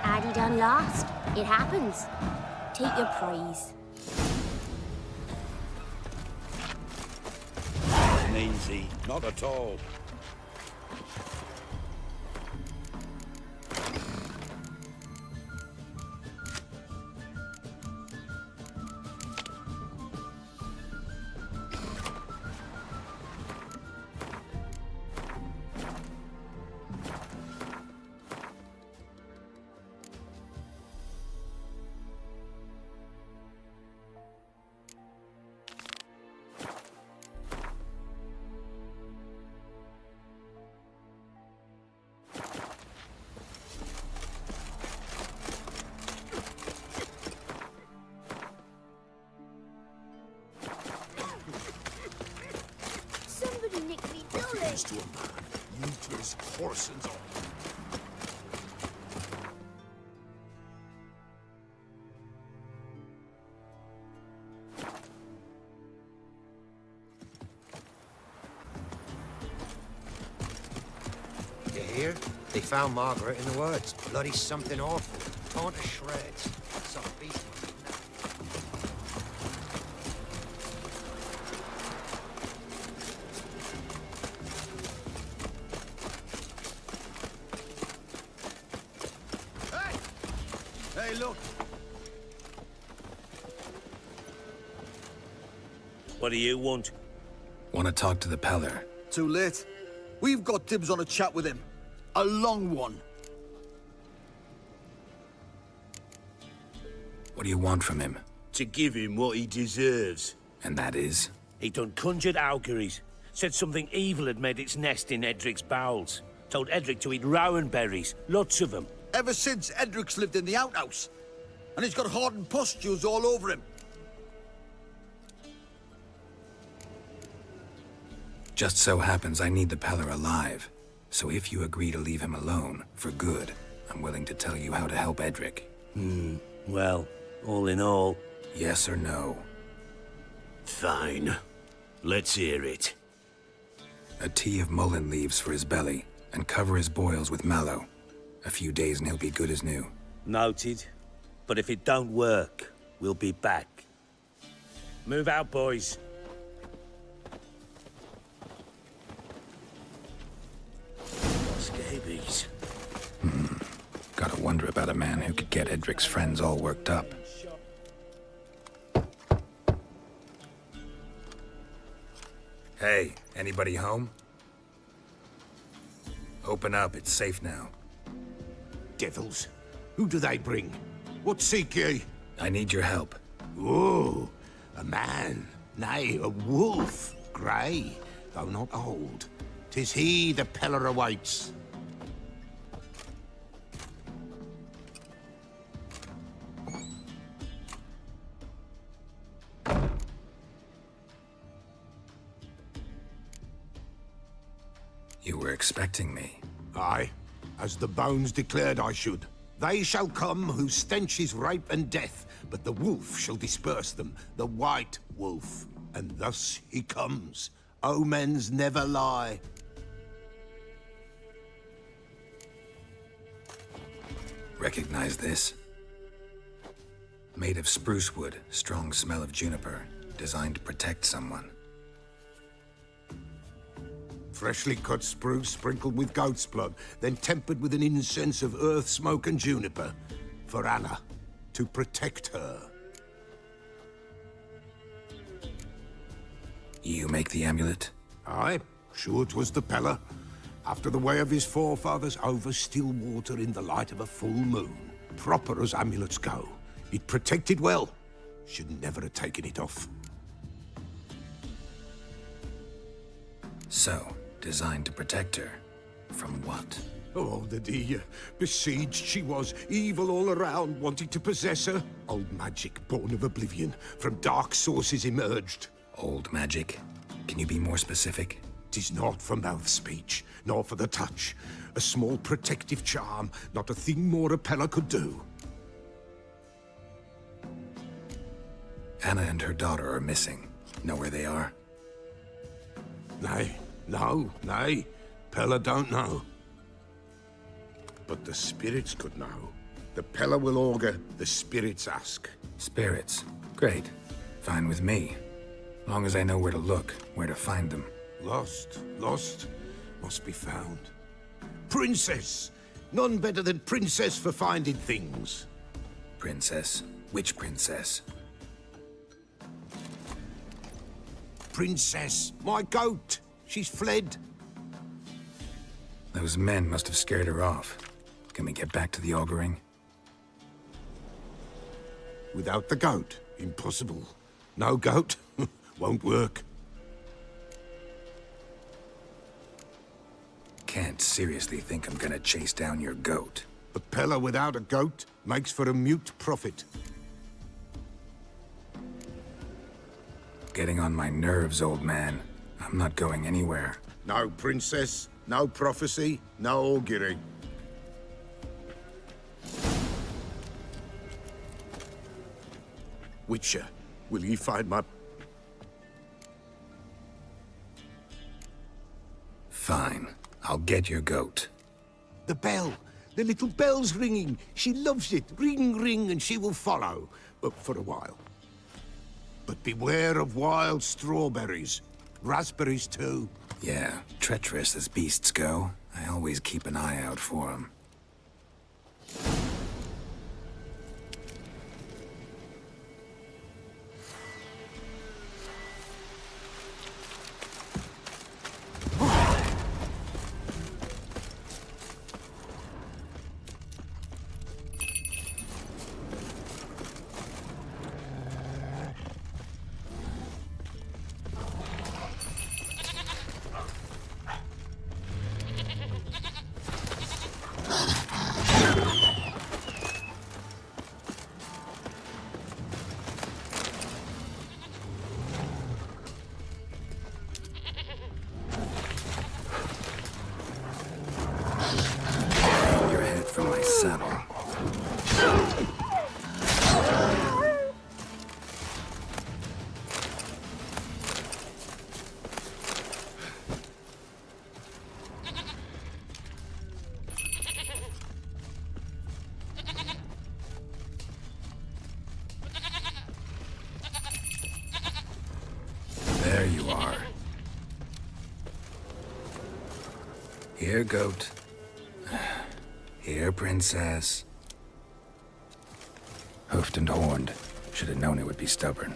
Hattie done lost. It happens. Take your praise. Easy, not at all. happens to a man, useless horsens on. You hear? They found Margaret in the woods. Bloody something awful. Torn to shreds. Some beast. Hey, look! What do you want? Want to talk to the Peller. Too late. We've got dibs on a chat with him. A long one. What do you want from him? To give him what he deserves. And that is? He done conjured auguries. Said something evil had made its nest in Edric's bowels. Told Edric to eat rowan berries. Lots of them. Ever since Edric's lived in the outhouse. And he's got hardened pustules all over him. Just so happens I need the Peller alive. So if you agree to leave him alone, for good, I'm willing to tell you how to help Edric. Well, all in all... Yes or no? Fine. Let's hear it. A tea of mullein leaves for his belly, and cover his boils with mallow. A few days and he'll be good as new. Noted. But if it don't work, we'll be back. Move out, boys. Scabies. Gotta wonder about a man who could get Edric's friends all worked up. Hey, anybody home? Open up, it's safe now. Devils. Who do they bring? What seek ye? I need your help. Oh, a man. Nay, a wolf. Grey, though not old. 'Tis he the Peller awaits. You were expecting me. Aye, as the bones declared I should. They shall come whose stench is rape and death, but the wolf shall disperse them, the white wolf. And thus he comes. Omens never lie. Recognize this? Made of spruce wood, strong smell of juniper, designed to protect someone. Freshly cut spruce sprinkled with goat's blood, then tempered with an incense of earth, smoke, and juniper. For Anna, to protect her. You make the amulet? Aye, sure 'twas the Peller. After the way of his forefathers, over still water in the light of a full moon. Proper as amulets go. It protected well. Should never have taken it off. So, designed to protect her. From what? Oh, the dear. Besieged she was, evil all around, wanting to possess her. Old magic, born of oblivion, from dark sources emerged. Old magic? Can you be more specific? 'Tis not for mouth speech, nor for the touch. A small protective charm, not a thing more a Peller could do. Anna and her daughter are missing. Know where they are? Nay, nay. Peller don't know. But the spirits could know. The Peller will augur, the spirits ask. Spirits? Great. Fine with me. Long as I know where to look, where to find them. Lost, must be found. Princess! None better than Princess for finding things. Princess? Which princess? Princess, my goat! She's fled. Those men must have scared her off. Can we get back to the auguring? Without the goat, impossible. No goat, won't work. Can't seriously think I'm gonna chase down your goat. A Peller without a goat makes for a mute prophet. Getting on my nerves, old man. I'm not going anywhere. No princess, no prophecy, no augury. Witcher, will ye find my... Fine. I'll get your goat. The bell! The little bell's ringing. She loves it. Ring, ring, and she will follow. For a while. But beware of wild strawberries. Raspberries, too. Yeah, treacherous as beasts go. I always keep an eye out for them. Your head from my saddle. There you are. Here, goat. Here, princess. Hoofed and horned. Should have known it would be stubborn.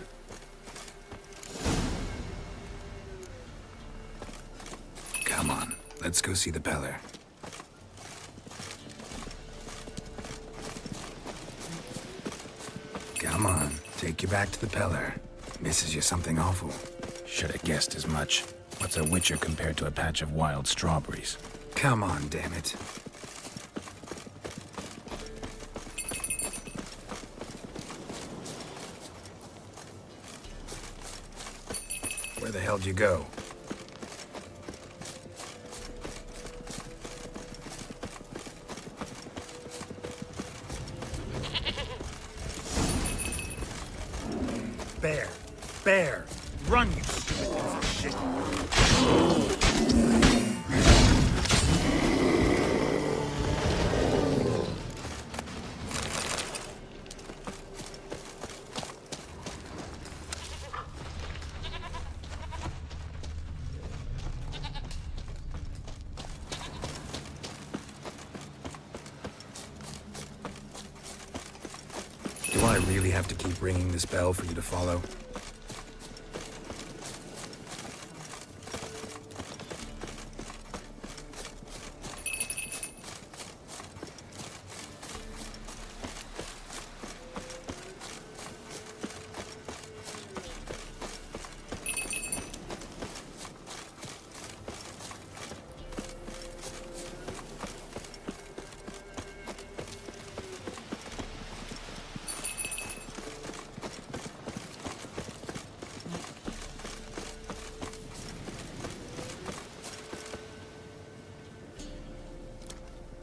Come on, let's go see the Peller. Come on, take you back to the Peller. Misses you something awful. Should have guessed as much. What's a witcher compared to a patch of wild strawberries? Come on, damn it. Where the hell'd you go? Bear! Bear! Run, you stupid piece of shit! Do I really have to keep ringing this bell for you to follow?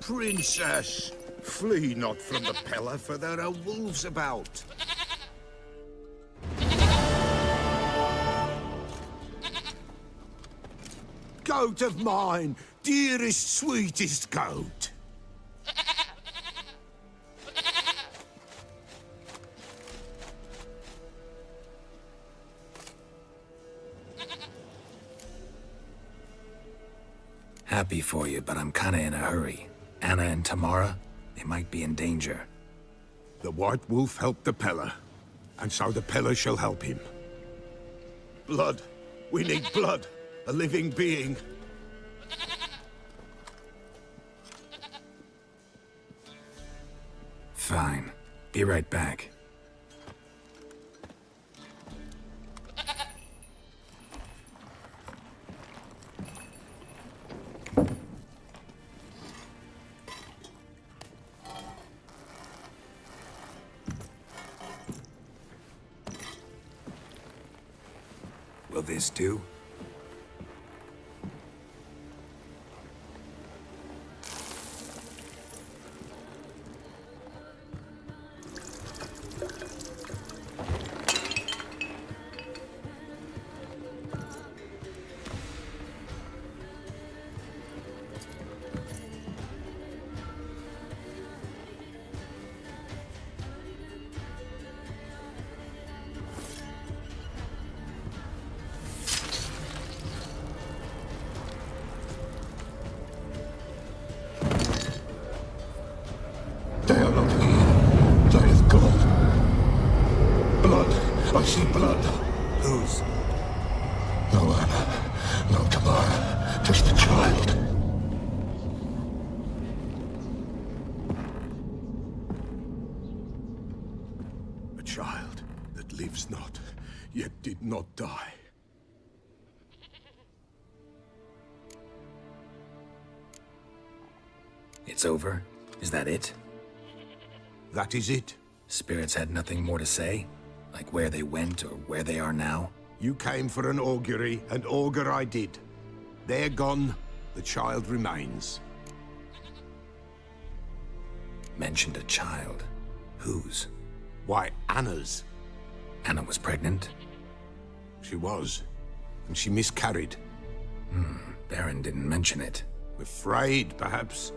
Princess, flee not from the Peller, for there are wolves about. Goat of mine, dearest, sweetest goat. Happy for you, but I'm kinda in a hurry. Anna and Tamara, they might be in danger. The White Wolf helped the Peller, and so the Peller shall help him. Blood. We need blood. A living being. Fine. Be right back. Will this do? I see blood. Whose? No Anna, no Tamara, just a child. A child that lives not, yet did not die. It's over? Is that it? That is it. Spirits had nothing more to say? Like where they went or where they are now? You came for an augury, and augur I did. They're gone, the child remains. Mentioned a child. Whose? Why, Anna's. Anna was pregnant? She was, and she miscarried. Baron didn't mention it. Afraid, perhaps,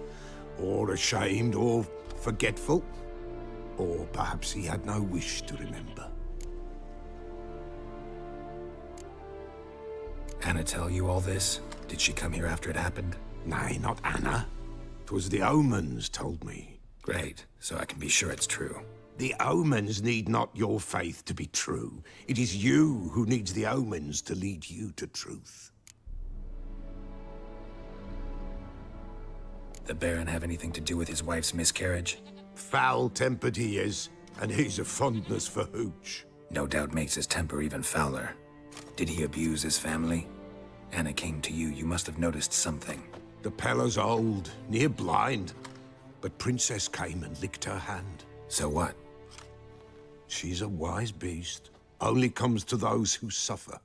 or ashamed, or forgetful. Or perhaps he had no wish to remember. Anna tell you all this? Did she come here after it happened? Nay, not Anna. 'Twas the omens told me. Great, so I can be sure it's true. The omens need not your faith to be true. It is you who needs the omens to lead you to truth. The Baron have anything to do with his wife's miscarriage? Foul-tempered he is, and he's a fondness for hooch. No doubt makes his temper even fouler. Did he abuse his family? Anna came to you, you must have noticed something. The Pella's old, near blind, but Princess came and licked her hand. So what? She's a wise beast. Only comes to those who suffer.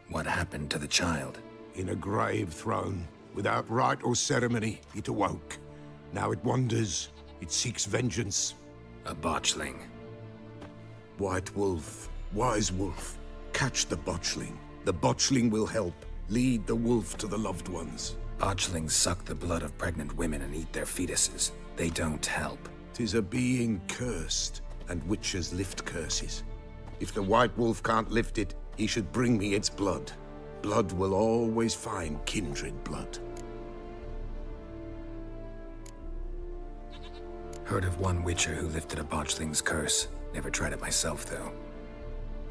What happened to the child? In a grave thrown. Without rite or ceremony, it awoke. Now it wanders. It seeks vengeance. A botchling. White wolf, wise wolf. Catch the botchling. The botchling will help. Lead the wolf to the loved ones. Botchlings suck the blood of pregnant women and eat their fetuses. They don't help. 'Tis a being cursed, and witches lift curses. If the white wolf can't lift it, he should bring me its blood. Blood will always find kindred blood. Heard of one witcher who lifted a botchling's curse. Never tried it myself, though.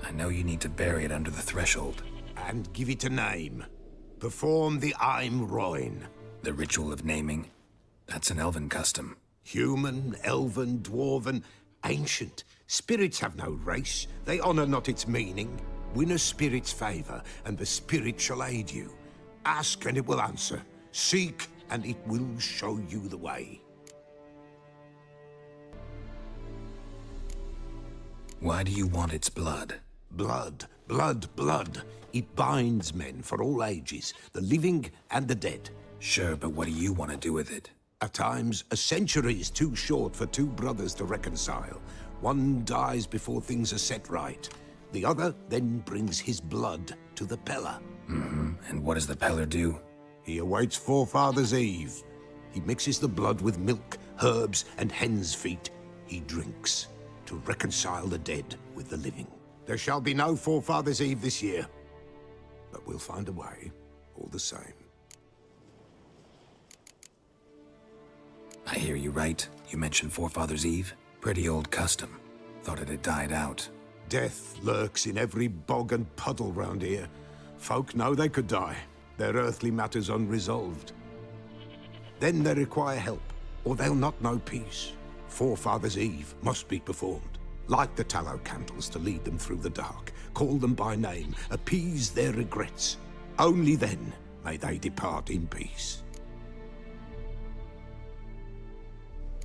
I know you need to bury it under the threshold. And give it a name. Perform the Aim Roin. The ritual of naming? That's an elven custom. Human, elven, dwarven, ancient. Spirits have no race. They honor not its meaning. Win a spirit's favor, and the spirit shall aid you. Ask, and it will answer. Seek, and it will show you the way. Why do you want its blood? Blood, blood, blood. It binds men for all ages, the living and the dead. Sure, but what do you want to do with it? At times, a century is too short for two brothers to reconcile. One dies before things are set right. The other then brings his blood to the Pella. And what does the Peller do? He awaits Forefathers' Eve. He mixes the blood with milk, herbs, and hen's feet. He drinks to reconcile the dead with the living. There shall be no Forefathers' Eve this year. But we'll find a way, all the same. I hear you right. You mentioned Forefathers' Eve? Pretty old custom. Thought it had died out. Death lurks in every bog and puddle round here. Folk know they could die, their earthly matters unresolved. Then they require help, or they'll not know peace. Forefathers' Eve must be performed. Light the tallow candles to lead them through the dark. Call them by name, appease their regrets. Only then may they depart in peace.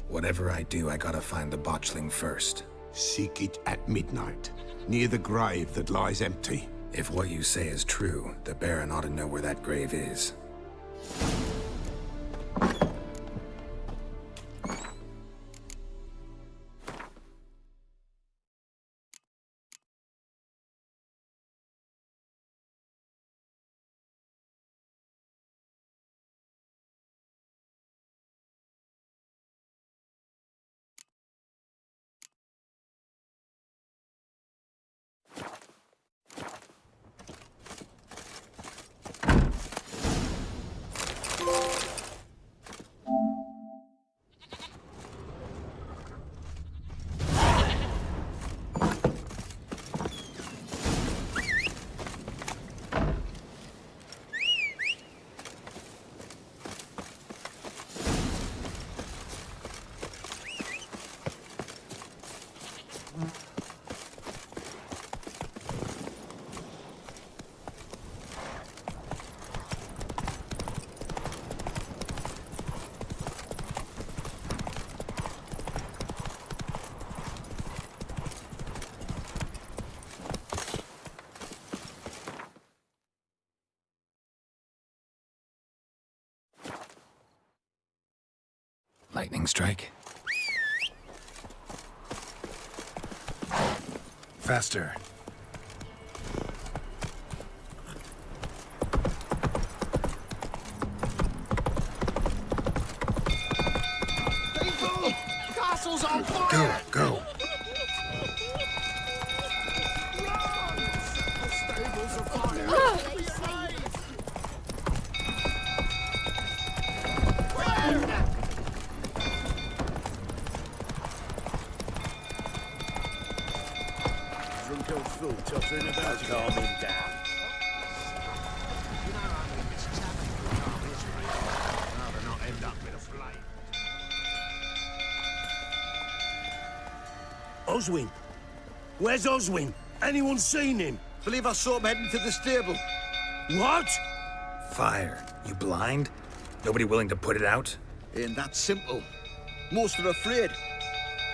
Whatever I do, I gotta find the botchling first. Seek it at midnight, near the grave that lies empty. If what you say is true, the Baron ought to know where that grave is. lightning strike. Faster. People! Castle's on fire! Go, go. The stables are fire! Drunk old fool tottering about. Calm him down. You know how many mistakes we can't history. Rather not end up with a flame. Oswin? Where's Oswin? Anyone seen him? Believe I saw him heading to the stable. What? Fire. You blind? Nobody willing to put it out? Ain't that simple. Most are afraid.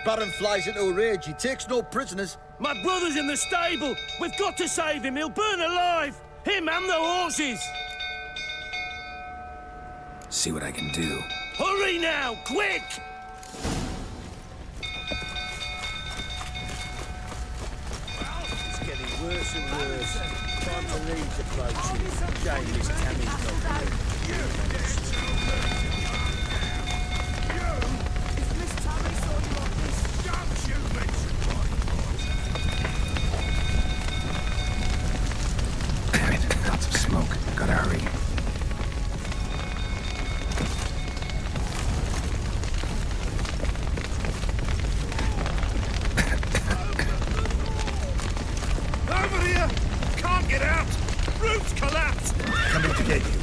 Baron flies into a rage. He takes no prisoners. My brother's in the stable. We've got to save him. He'll burn alive. Him and the horses. See what I can do. Hurry now, quick! It's getting worse and worse. Time to leave the approaching. Shame Miss Tammy's not here. Damn it, lots of smoke. Gotta hurry. Over here! Can't get out! Roof's collapsed! Coming to get you.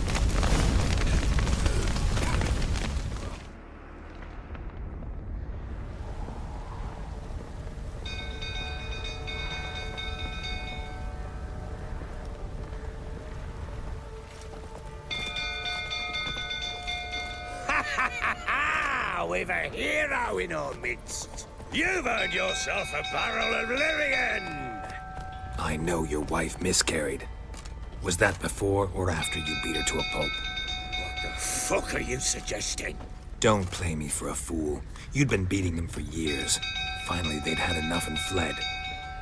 We've a hero in our midst. You've earned yourself a barrel of Lyrian. I know your wife miscarried. Was that before or after you beat her to a pulp? What the fuck are you suggesting? Don't play me for a fool. You'd been beating them for years. Finally, they'd had enough and fled.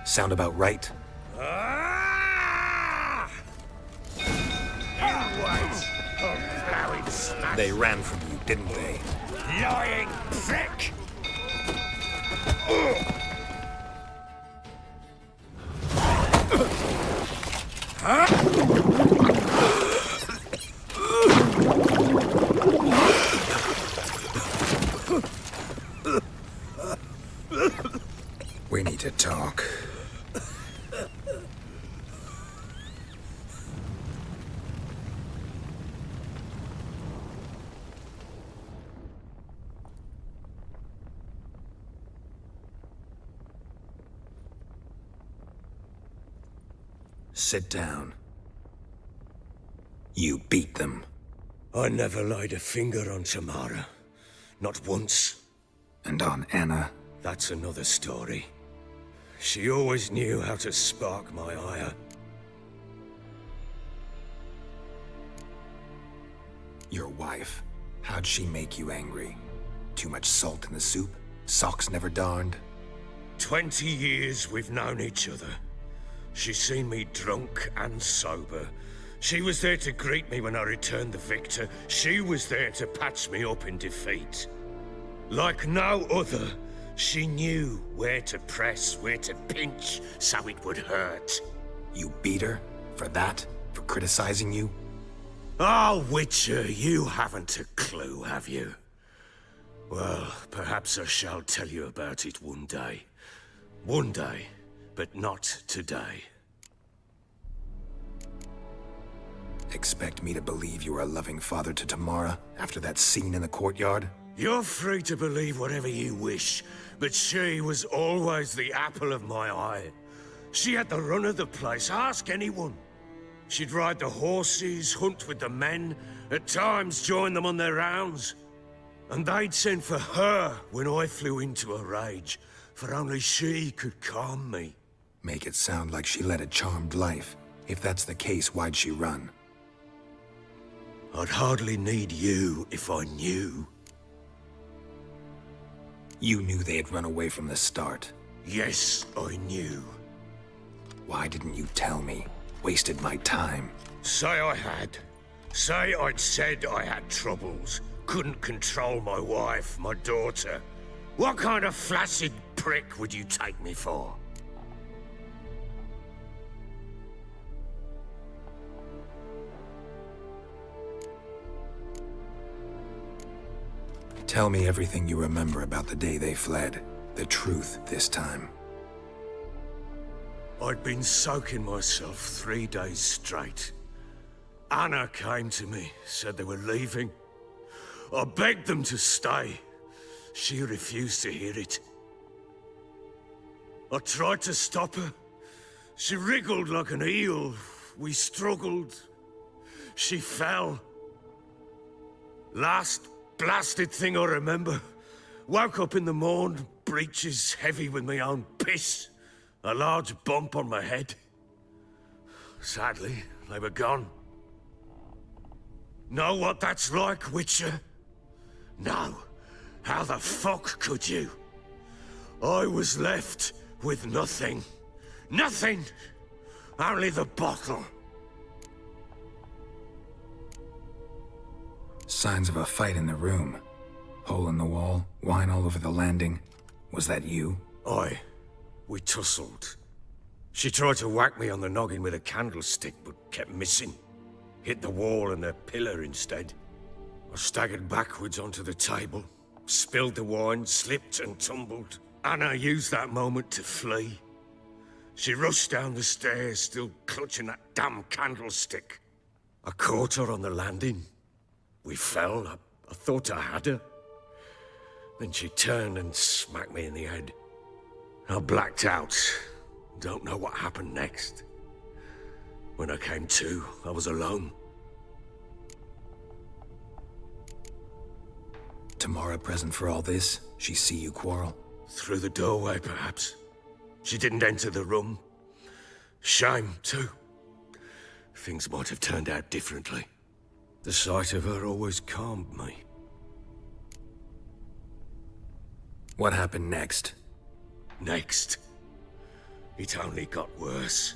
Sound about right? Ah! You wait, plowing smash. They ran from you, didn't they? Lying prick! We need to talk. Sit down. You beat them. I never laid a finger on Tamara. Not once. And on Anna? That's another story. She always knew how to spark my ire. Your wife. How'd she make you angry? Too much salt in the soup? Socks never darned? 20 years we've known each other. She's seen me drunk and sober. She was there to greet me when I returned the victor. She was there to patch me up in defeat. Like no other, she knew where to press, where to pinch, so it would hurt. You beat her? For that? For criticizing you? Oh, Witcher, you haven't a clue, have you? Well, perhaps I shall tell you about it one day. One day, but not today. Expect me to believe you are a loving father to Tamara after that scene in the courtyard? You're free to believe whatever you wish, but she was always the apple of my eye. She had the run of the place, ask anyone. She'd ride the horses, hunt with the men, at times join them on their rounds. And they'd send for her when I flew into a rage, for only she could calm me. Make it sound like she led a charmed life. If that's the case, why'd she run? I'd hardly need you if I knew. You knew they had run away from the start. Yes, I knew. Why didn't you tell me? Wasted my time. Say I had. Say I'd said I had troubles. Couldn't control my wife, my daughter. What kind of flaccid prick would you take me for? Tell me everything you remember about the day they fled. The truth this time. I'd been soaking myself 3 days straight. Anna came to me, said they were leaving. I begged them to stay. She refused to hear it. I tried to stop her. She wriggled like an eel. We struggled. She fell. Last blasted thing I remember. Woke up in the morn, breeches heavy with my own piss. A large bump on my head. Sadly, they were gone. Know what that's like, Witcher? No. How the fuck could you? I was left with nothing. Nothing! Only the bottle. Signs of a fight in the room. Hole in the wall, wine all over the landing. Was that you? Aye. We tussled. She tried to whack me on the noggin with a candlestick, but kept missing. Hit the wall and a pillar instead. I staggered backwards onto the table, spilled the wine, slipped and tumbled. Anna used that moment to flee. She rushed down the stairs, still clutching that damn candlestick. I caught her on the landing. We fell. I thought I had her. Then she turned and smacked me in the head. I blacked out. Don't know what happened next. When I came to, I was alone. Tamara present for all this? She see you quarrel? Through the doorway, perhaps. She didn't enter the room. Shame, too. Things might have turned out differently. The sight of her always calmed me. What happened next? Next? It only got worse.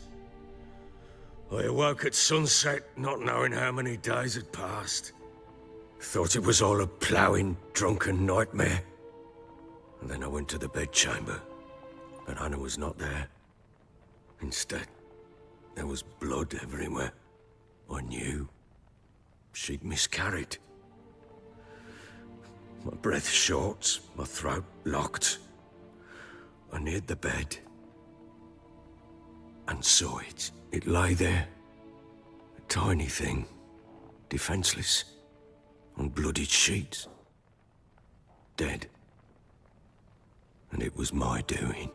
I awoke at sunset, not knowing how many days had passed. Thought it was all a ploughing, drunken nightmare. And then I went to the bedchamber, but Anna was not there. Instead, there was blood everywhere. I knew she'd miscarried. My breath short, my throat locked. I neared the bed and saw it. It lay there, a tiny thing, defenseless, on bloodied sheets, dead. And it was my doing.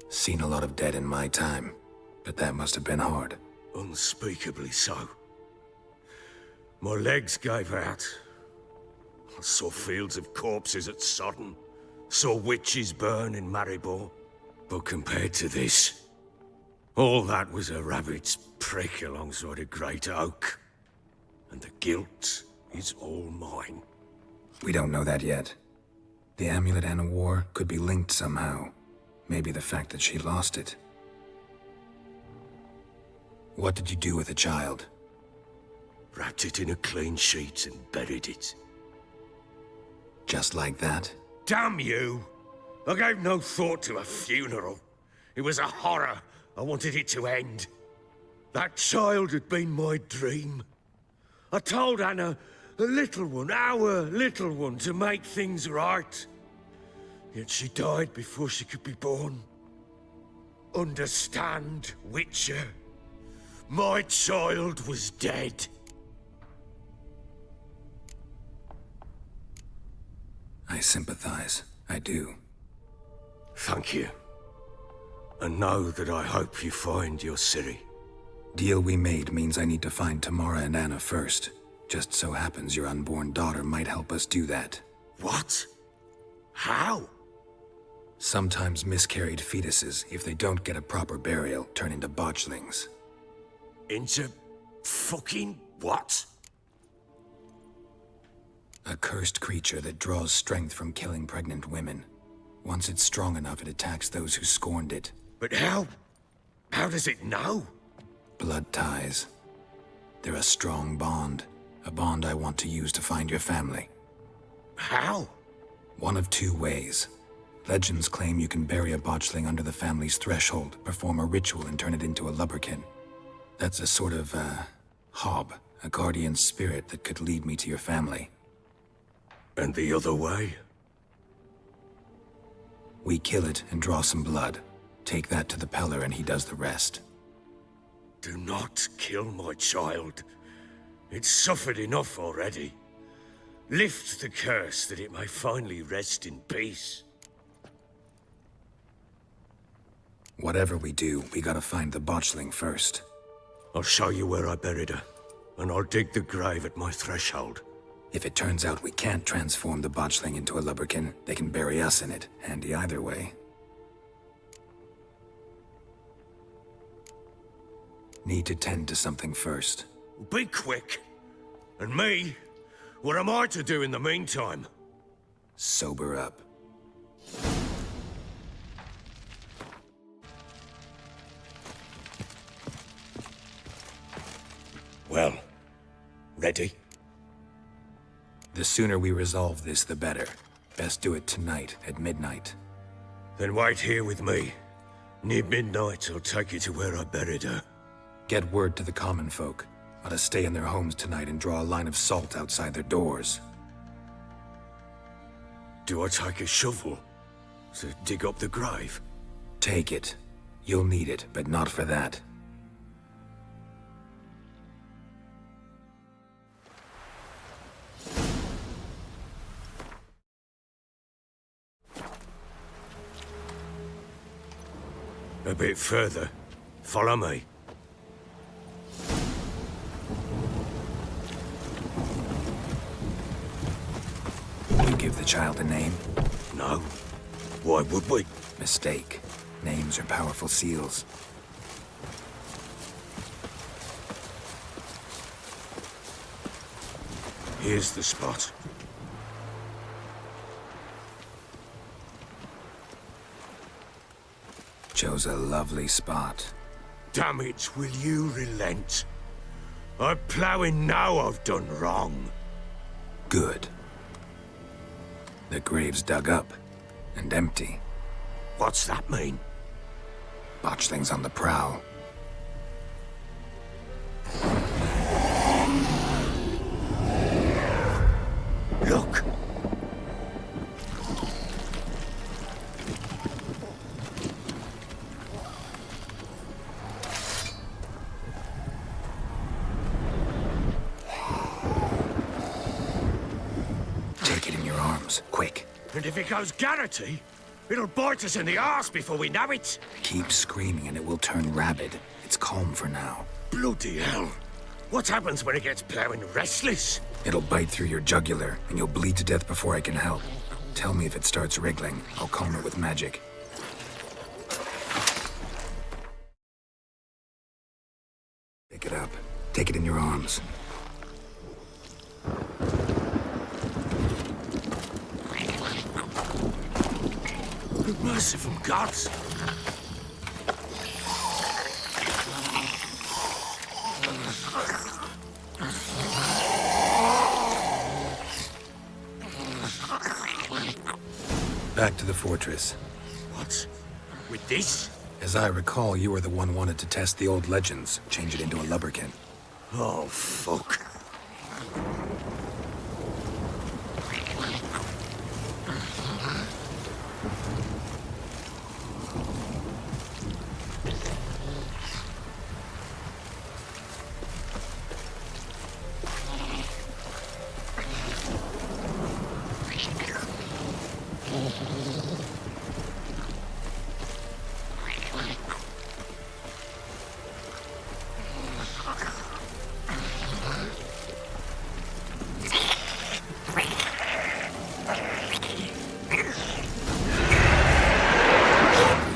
Seen a lot of dead in my time, but that must have been hard. Unspeakably so. My legs gave out. I saw fields of corpses at Sodden. Saw witches burn in Maribor. But compared to this, all that was a rabbit's prick alongside a great oak. And the guilt is all mine. We don't know that yet. The amulet Anna wore could be linked somehow. Maybe the fact that she lost it. What did you do with the child? Wrapped it in a clean sheet and buried it. Just like that? Damn you! I gave no thought to a funeral. It was a horror. I wanted it to end. That child had been my dream. I told Anna, the little one, our little one, to make things right. Yet she died before she could be born. Understand, Witcher? My child was dead. I sympathize. I do. Thank you. And know that I hope you find your Ciri. Deal we made means I need to find Tamara and Anna first. Just so happens your unborn daughter might help us do that. What? How? Sometimes miscarried fetuses, if they don't get a proper burial, turn into botchlings. Into fucking what? A cursed creature that draws strength from killing pregnant women. Once it's strong enough, it attacks those who scorned it. But how? How does it know? Blood ties. They're a strong bond. A bond I want to use to find your family. How? One of two ways. Legends claim you can bury a botchling under the family's threshold, perform a ritual, and turn it into a lubberkin. That's a sort of, hob, a guardian spirit that could lead me to your family. And the other way? We kill it and draw some blood. Take that to the Peller and he does the rest. Do not kill my child. It's suffered enough already. Lift the curse that it may finally rest in peace. Whatever we do, we gotta find the botchling first. I'll show you where I buried her, and I'll dig the grave at my threshold. If it turns out we can't transform the botchling into a lubberkin, they can bury us in it. Handy either way. Need to tend to something first. Be quick. And me? What am I to do in the meantime? Sober up. Well, ready? The sooner we resolve this, the better. Best do it tonight, at midnight. Then wait here with me. Near midnight, I'll take you to where I buried her. Get word to the common folk. Ought to stay in their homes tonight and draw a line of salt outside their doors. Do I take a shovel to dig up the grave? Take it. You'll need it, but not for that. A bit further. Follow me. You give the child a name? No. Why would we? Mistake. Names are powerful seals. Here's the spot. Chose a lovely spot. Damn it, will you relent? I'm ploughing now I've done wrong. Good. The grave's dug up and empty. What's that mean? Botchling's on the prowl. Look! Take it in your arms, quick. And if it goes Garrity, it'll bite us in the arse before we know it. Keep screaming and it will turn rabid. It's calm for now. Bloody hell. What happens when it gets ploughing restless? It'll bite through your jugular, and you'll bleed to death before I can help. Tell me if it starts wriggling. I'll calm it with magic. Pick it up. Take it in your arms. Merciful gods! Back to the fortress. What? With this? As I recall, you were the one wanted to test the old legends, change it into a lubberkin. Oh, fuck.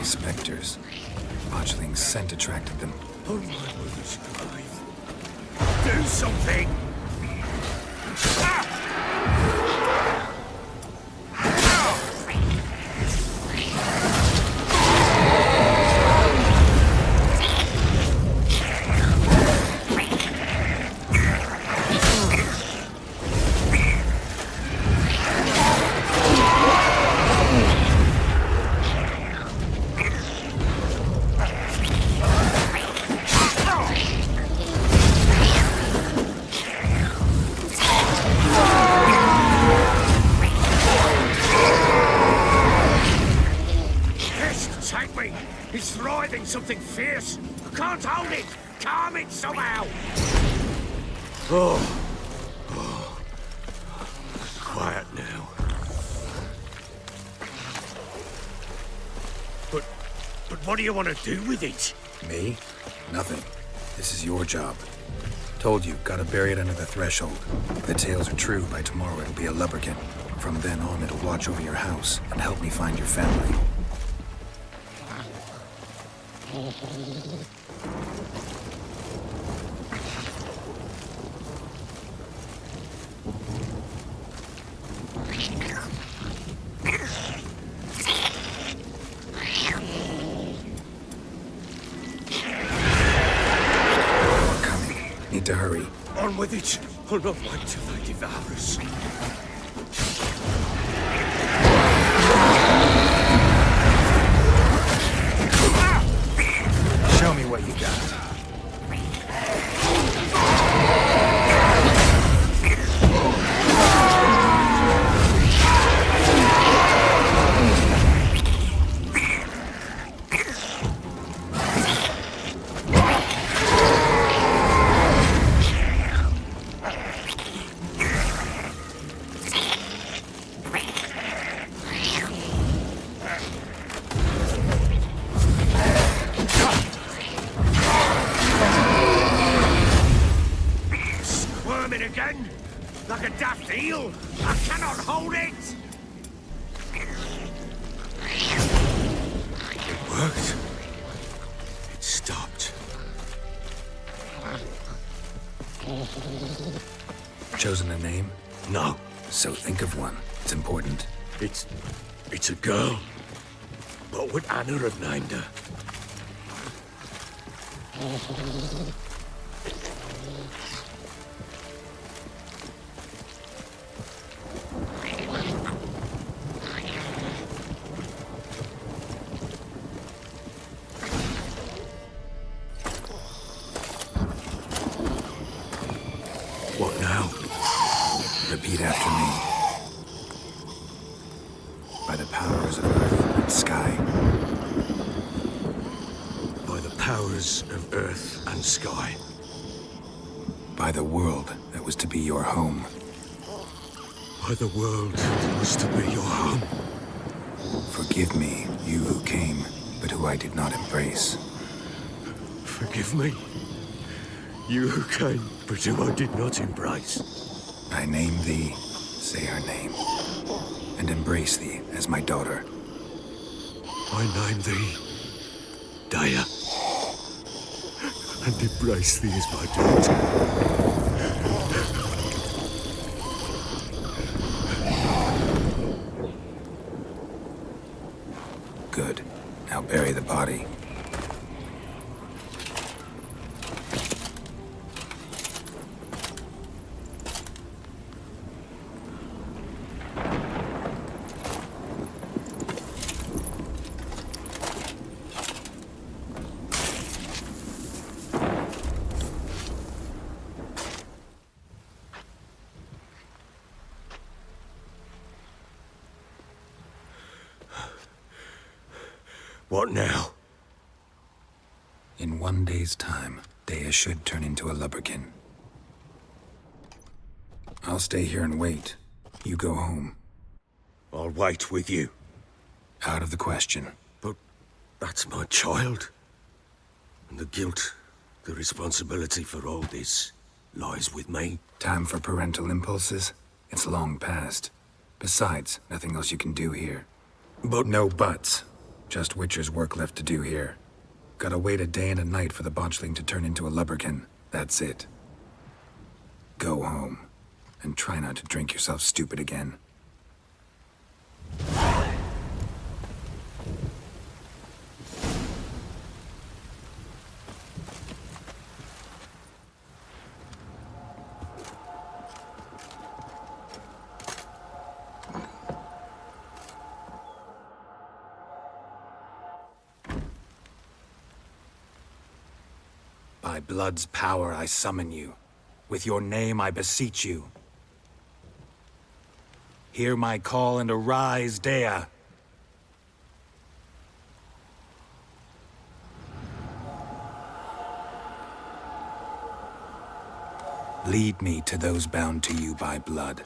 Spectres. Botchling's scent attracted them. Oh, my mother's grave. Do something! Ah! can't hold it! Calm it somehow! Oh. Oh. Quiet now. But what do you want to do with it? Me? Nothing. This is your job. Told you, gotta bury it under the threshold. If the tales are true, by tomorrow it'll be a lubberkin. From then on, it'll watch over your house and help me find your family. Need to hurry. On with it. I'll not wait till they devour us. Show me what you got. Again? Like a daft eel? I cannot hold it! It worked. It stopped. Chosen a name? No. So think of one. It's important. It's a girl. What would Anna have named her? What now? Repeat after me. By the powers of earth and sky. By the powers of earth and sky. By the world that was to be your home. By the world that was to be your home. Forgive me, you who came, but who I did not embrace. Forgive me. You who came, but who I did not embrace. I name thee, say her name, and embrace thee as my daughter. I name thee, Daya, and embrace thee as my daughter. Good. Now bury the body. What now? In 1 day's time, Daya should turn into a lubberkin. I'll stay here and wait. You go home. I'll wait with you. Out of the question. But that's my child. And the guilt, the responsibility for all this lies with me. Time for parental impulses? It's long past. Besides, nothing else you can do here. But no buts. Just Witcher's work left to do here. Gotta wait a day and a night for the botchling to turn into a lubberkin. That's it. Go home. And try not to drink yourself stupid again. By blood's power I summon you. With your name I beseech you. Hear my call and arise, Daya. Lead me to those bound to you by blood.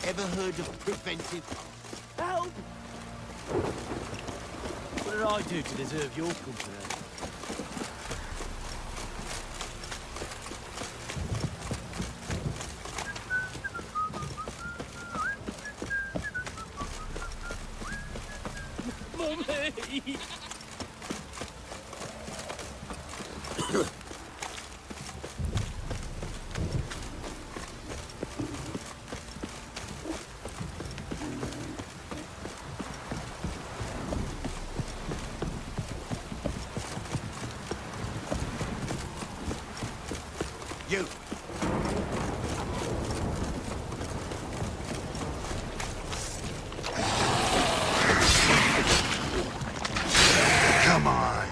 Ever heard of preventive? Help! What did I do to deserve your company? Mummy! You. Come on.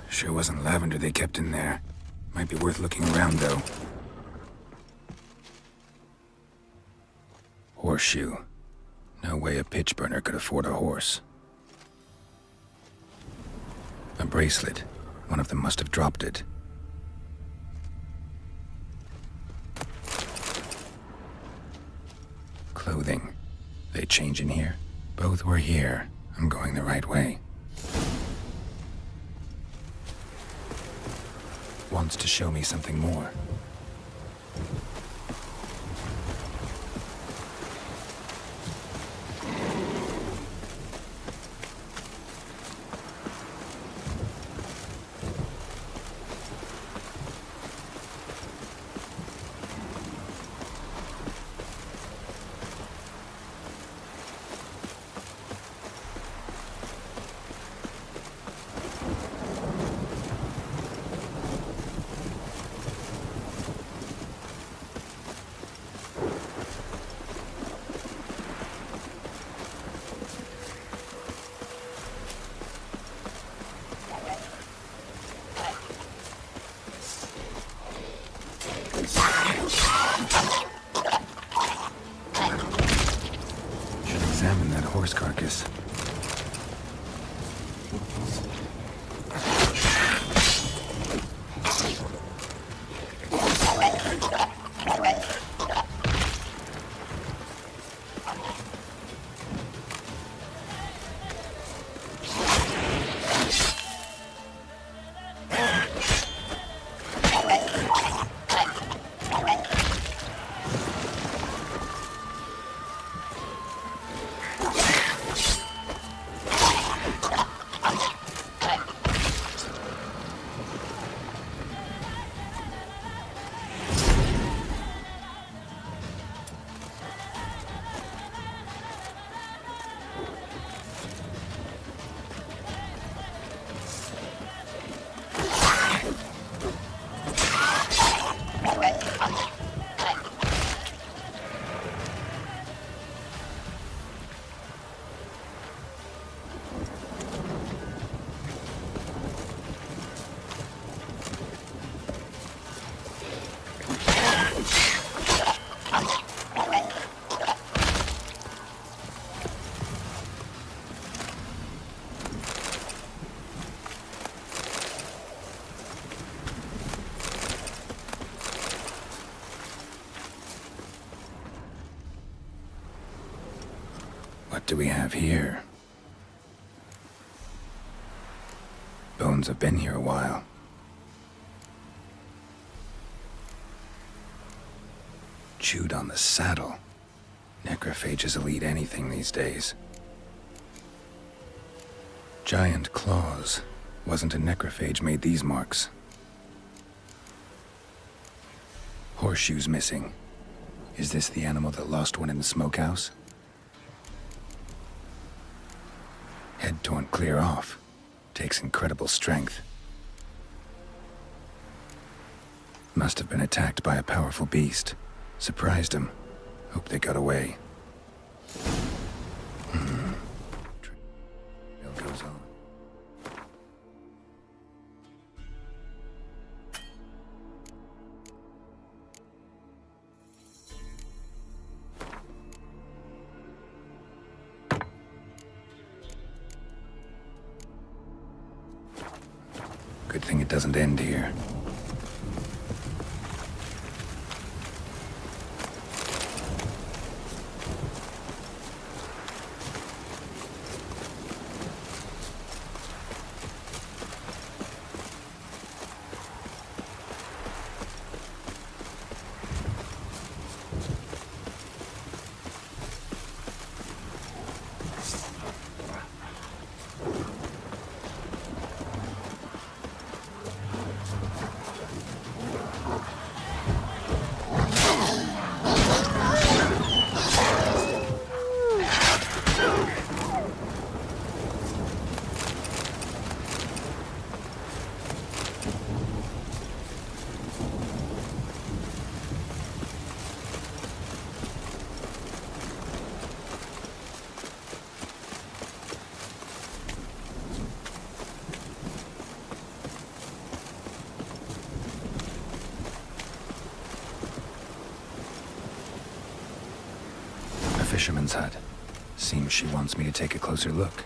Sure wasn't lavender they kept in there. Might be worth looking around, though. Horseshoe. No way a pitch burner could afford a horse. A bracelet. One of them must have dropped it. Clothing. They change in here? Both were here. I'm going the right way. Wants to show me something more. Should examine that horse carcass. What do we have here? Bones have been here a while. Chewed on the saddle. Necrophages will eat anything these days. Giant claws. Wasn't a necrophage made these marks. Horseshoes missing. Is this the animal that lost one in the smokehouse? Head torn clear off. Takes incredible strength. Must have been attacked by a powerful beast. Surprised him. Hope they got away. Trail goes on. Good thing it doesn't end here. Fisherman's hut. Seems she wants me to take a closer look.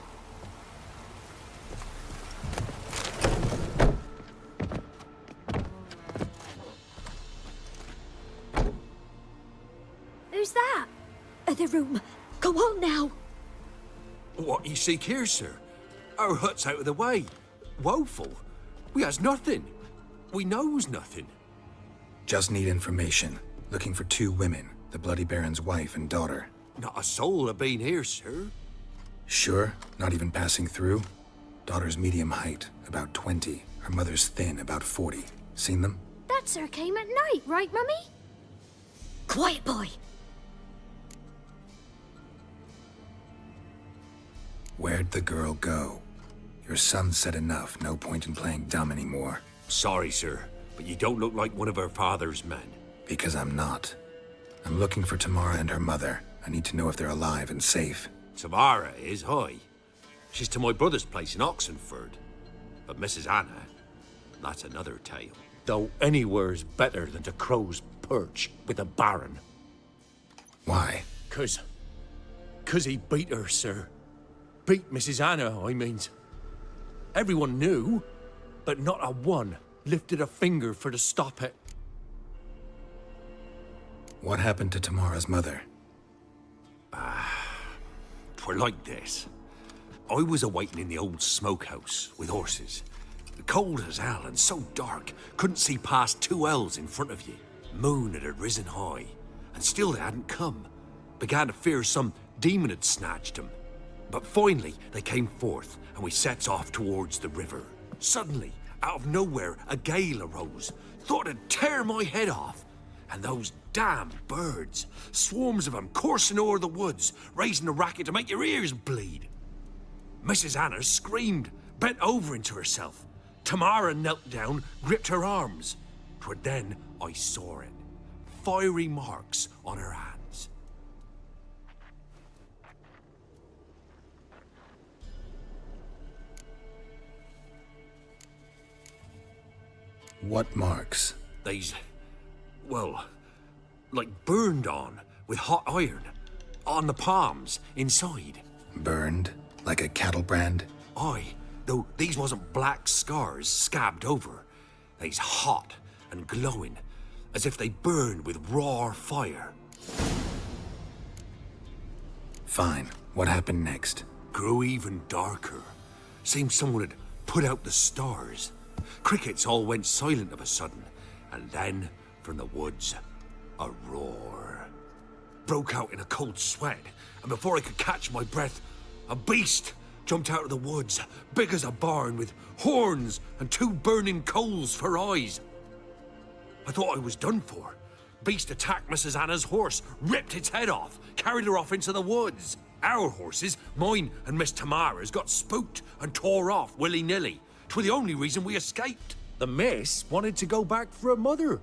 Who's that? The room. Go on now. What you seek here, sir? Our hut's out of the way. Woeful. We has nothing. We knows nothing. Just need information. Looking for 2 women, the Bloody Baron's wife and daughter. Not a soul have been here, sir. Sure? Not even passing through? Daughter's medium height, about 20. Her mother's thin, about 40. Seen them? That sir came at night, right, Mummy? Quiet, boy. Where'd the girl go? Your son said enough. No point in playing dumb anymore. Sorry, sir, but you don't look like one of her father's men. Because I'm not. I'm looking for Tamara and her mother. I need to know if they're alive and safe. Tamara is, hi. She's to my brother's place in Oxenford. But Mrs. Anna, that's another tale. Though anywhere's better than to Crow's Perch with a Baron. Why? 'Cause he beat her, sir. Beat Mrs. Anna, I means. Everyone knew, but not a one lifted a finger for to stop it. What happened to Tamara's mother? 'Twere like this. I was awaiting in the old smokehouse with horses. Cold as hell and so dark, couldn't see past 2 ells in front of you. Moon had risen high, and still they hadn't come. Began to fear some demon had snatched them. But finally, they came forth, and we sets off towards the river. Suddenly, out of nowhere, a gale arose. Thought it'd tear my head off. And those damn birds, swarms of them coursing o'er the woods, raising a racket to make your ears bleed. Mrs. Anna screamed, bent over into herself. Tamara knelt down, gripped her arms. 'Twere then I saw it. Fiery marks on her hands. What marks? They's, well, like burned on with hot iron. On the palms, inside. Burned? Like a cattle brand? Aye, though these wasn't black scars scabbed over. They's hot and glowing, as if they burned with raw fire. Fine. What happened next? Grew even darker. Seemed someone had put out the stars. Crickets all went silent of a sudden, and then, from the woods, a roar. Broke out in a cold sweat, and before I could catch my breath, a beast jumped out of the woods, big as a barn, with horns and 2 burning coals for eyes. I thought I was done for. beast attacked Mrs. Anna's horse, ripped its head off, carried her off into the woods. Our horses, mine and Miss Tamara's, got spooked and tore off willy-nilly. 'Twere the only reason we escaped. The miss wanted to go back for her mother,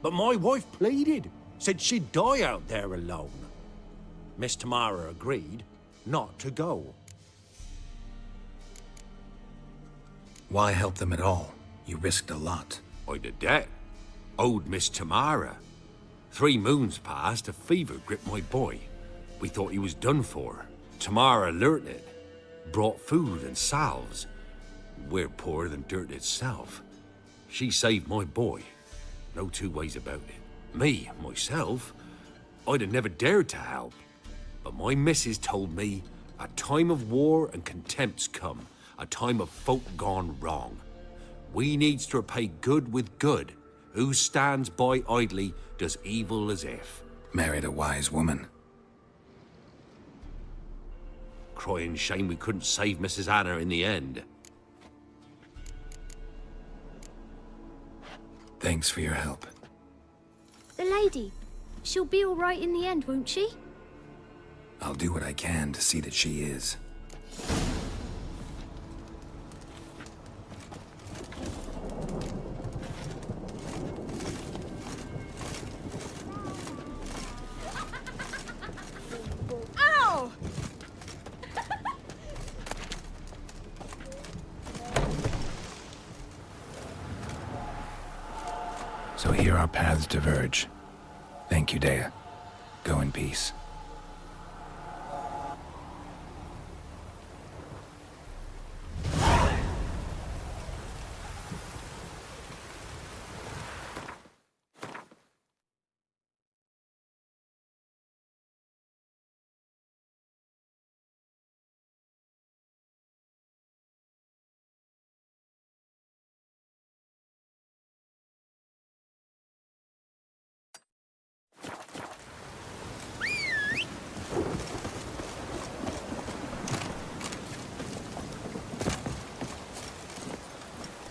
but my wife pleaded, said she'd die out there alone. Miss Tamara agreed not to go. Why help them at all? You risked a lot. I'd a debt. Owed Miss Tamara. 3 moons passed, a fever gripped my boy. We thought he was done for. Tamara learnt it. Brought food and salves. We're poorer than dirt itself. She saved my boy. No 2 ways about it. Me, myself, I'd have never dared to help. But my missus told me a time of war and contempt's come. A time of folk gone wrong. We needs to repay good with good. Who stands by idly does evil as if. Married a wise woman. Crying shame we couldn't save Mrs. Anna in the end. Thanks for your help. The lady, she'll be all right in the end, won't she? I'll do what I can to see that she is. Ow! So here our paths diverge. Thank you, Dea. Go in peace.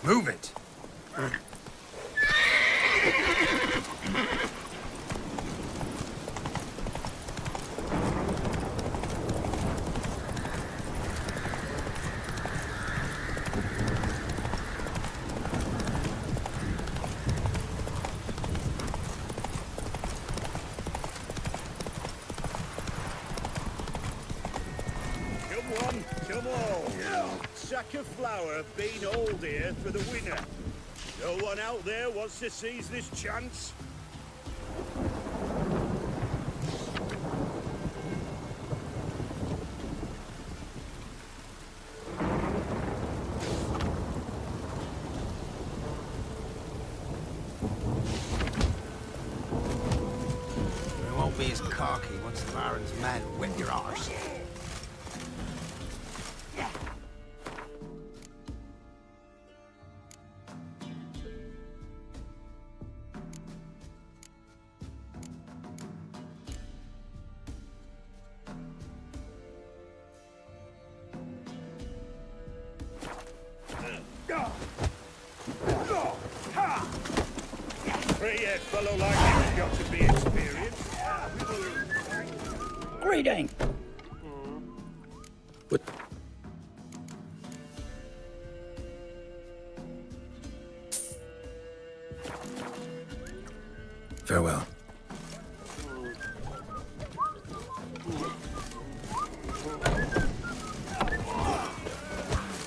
Move it! Come on. Sack of flour been old here for the winner. No one out there wants to seize this chance? We won't be as cocky once the Baron's men whip your arse. Three-head fellow like you's got to be experienced. Greeting! But Farewell.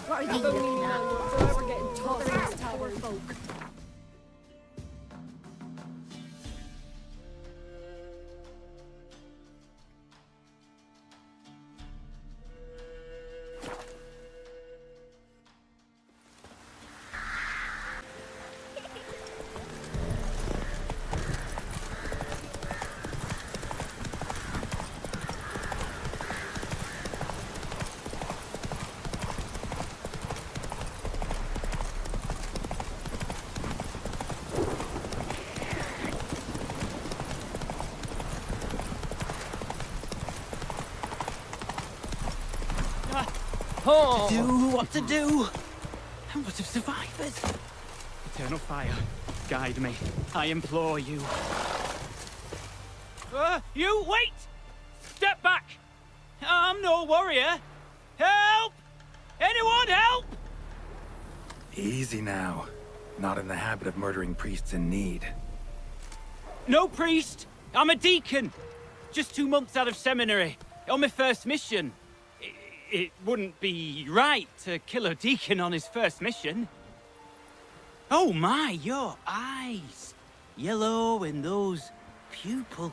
What are you looking at? Forever getting tossed in this tower, folk. What to do? And what of survivors? Eternal fire, guide me. I implore you. You wait! Step back! I'm no warrior. Help! Anyone help? Easy now. Not in the habit of murdering priests in need. No priest. I'm a deacon. Just 2 months out of seminary. On my first mission. It wouldn't be right to kill a deacon on his first mission. Oh my, your eyes. Yellow in those pupils.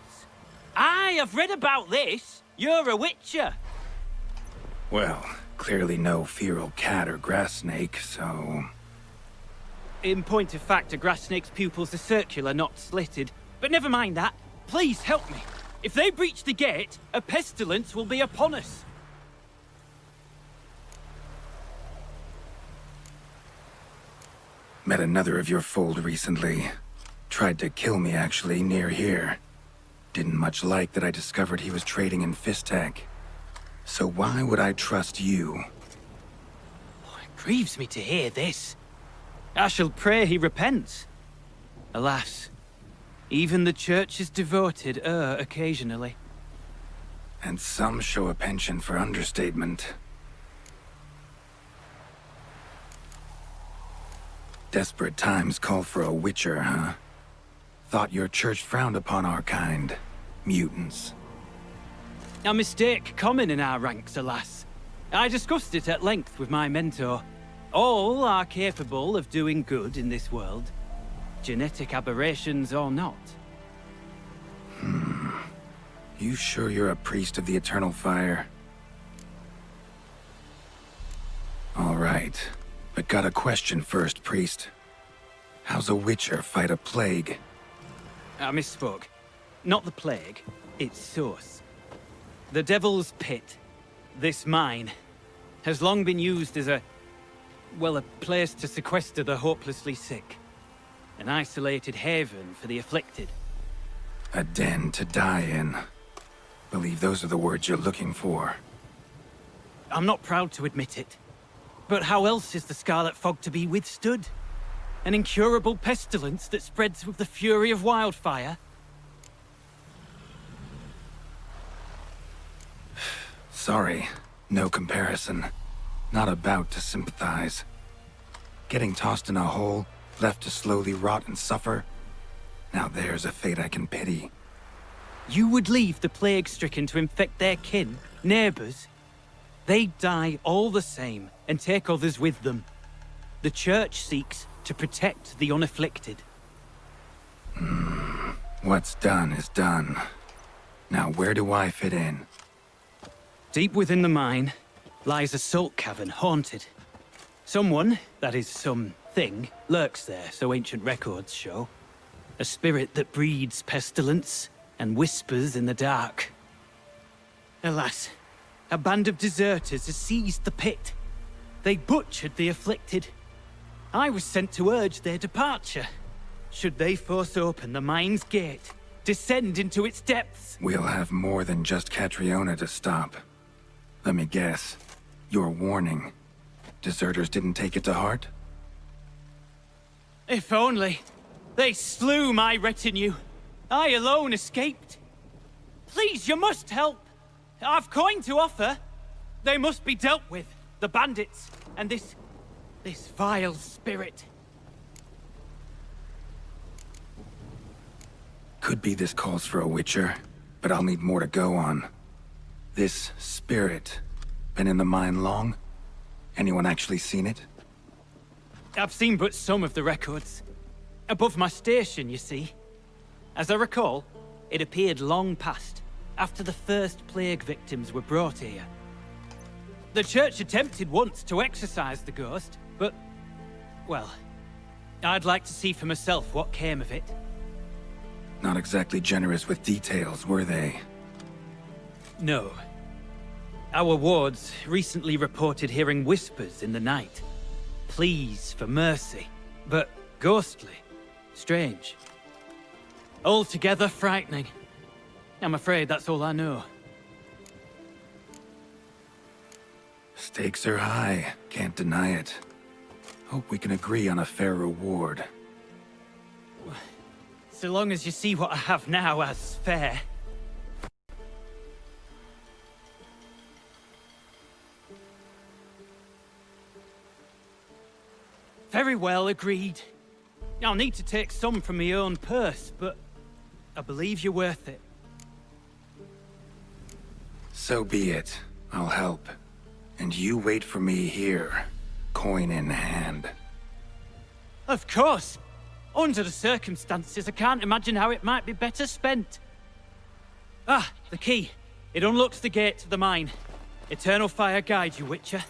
Aye, I've read about this. You're a witcher. Well, clearly no feral cat or grass snake, so... In point of fact, a grass snake's pupils are circular, not slitted. But never mind that. Please help me. If they breach the gate, a pestilence will be upon us. Met another of your fold recently. Tried to kill me, actually, near here. Didn't much like that I discovered he was trading in Fistak. So why would I trust you? It grieves me to hear this. I shall pray he repents. Alas, even the Church's devoted err occasionally. And some show a penchant for understatement. Desperate times call for a witcher, huh? Thought your church frowned upon our kind. Mutants. A mistake common in our ranks, alas. I discussed it at length with my mentor. All are capable of doing good in this world. Genetic aberrations or not. You sure you're a priest of the Eternal Fire? All right. But got a question first, priest. How's a witcher fight a plague? I misspoke. Not the plague, its source. The Devil's Pit, this mine, has long been used as a place to sequester the hopelessly sick. An isolated haven for the afflicted. A den to die in. Believe those are the words you're looking for. I'm not proud to admit it. But how else is the Scarlet Fog to be withstood? An incurable pestilence that spreads with the fury of wildfire? Sorry, no comparison. Not about to sympathize. Getting tossed in a hole, left to slowly rot and suffer? Now there's a fate I can pity. You would leave the plague-stricken to infect their kin, neighbors? They die all the same and take others with them. The Church seeks to protect the unafflicted. What's done is done. Now where do I fit in? Deep within the mine lies a salt cavern haunted. Someone, that is something, lurks there, so ancient records show. A spirit that breeds pestilence and whispers in the dark. Alas, a band of deserters has seized the pit. They butchered the afflicted. I was sent to urge their departure. Should they force open the mine's gate, descend into its depths? We'll have more than just Catriona to stop. Let me guess. Your warning. Deserters didn't take it to heart? If only. They slew my retinue. I alone escaped. Please, you must help. I've coin to offer. They must be dealt with. The bandits and this vile spirit. Could be this calls for a witcher, but I'll need more to go on. This spirit, been in the mine long? Anyone actually seen it? I've seen but some of the records. Above my station, you see. As I recall, it appeared long past, after the first plague victims were brought here. The Church attempted once to exorcise the ghost, but, well, I'd like to see for myself what came of it. Not exactly generous with details, were they? No. Our wards recently reported hearing whispers in the night. Pleas for mercy, but ghostly, strange. Altogether frightening. I'm afraid that's all I know. Stakes are high, can't deny it. Hope we can agree on a fair reward. So long as you see what I have now as fair. Very well, agreed. I'll need to take some from my own purse, but I believe you're worth it. So be it. I'll help. And you wait for me here, coin in hand. Of course! Under the circumstances, I can't imagine how it might be better spent. Ah, the key. It unlocks the gate to the mine. Eternal fire guide you, Witcher.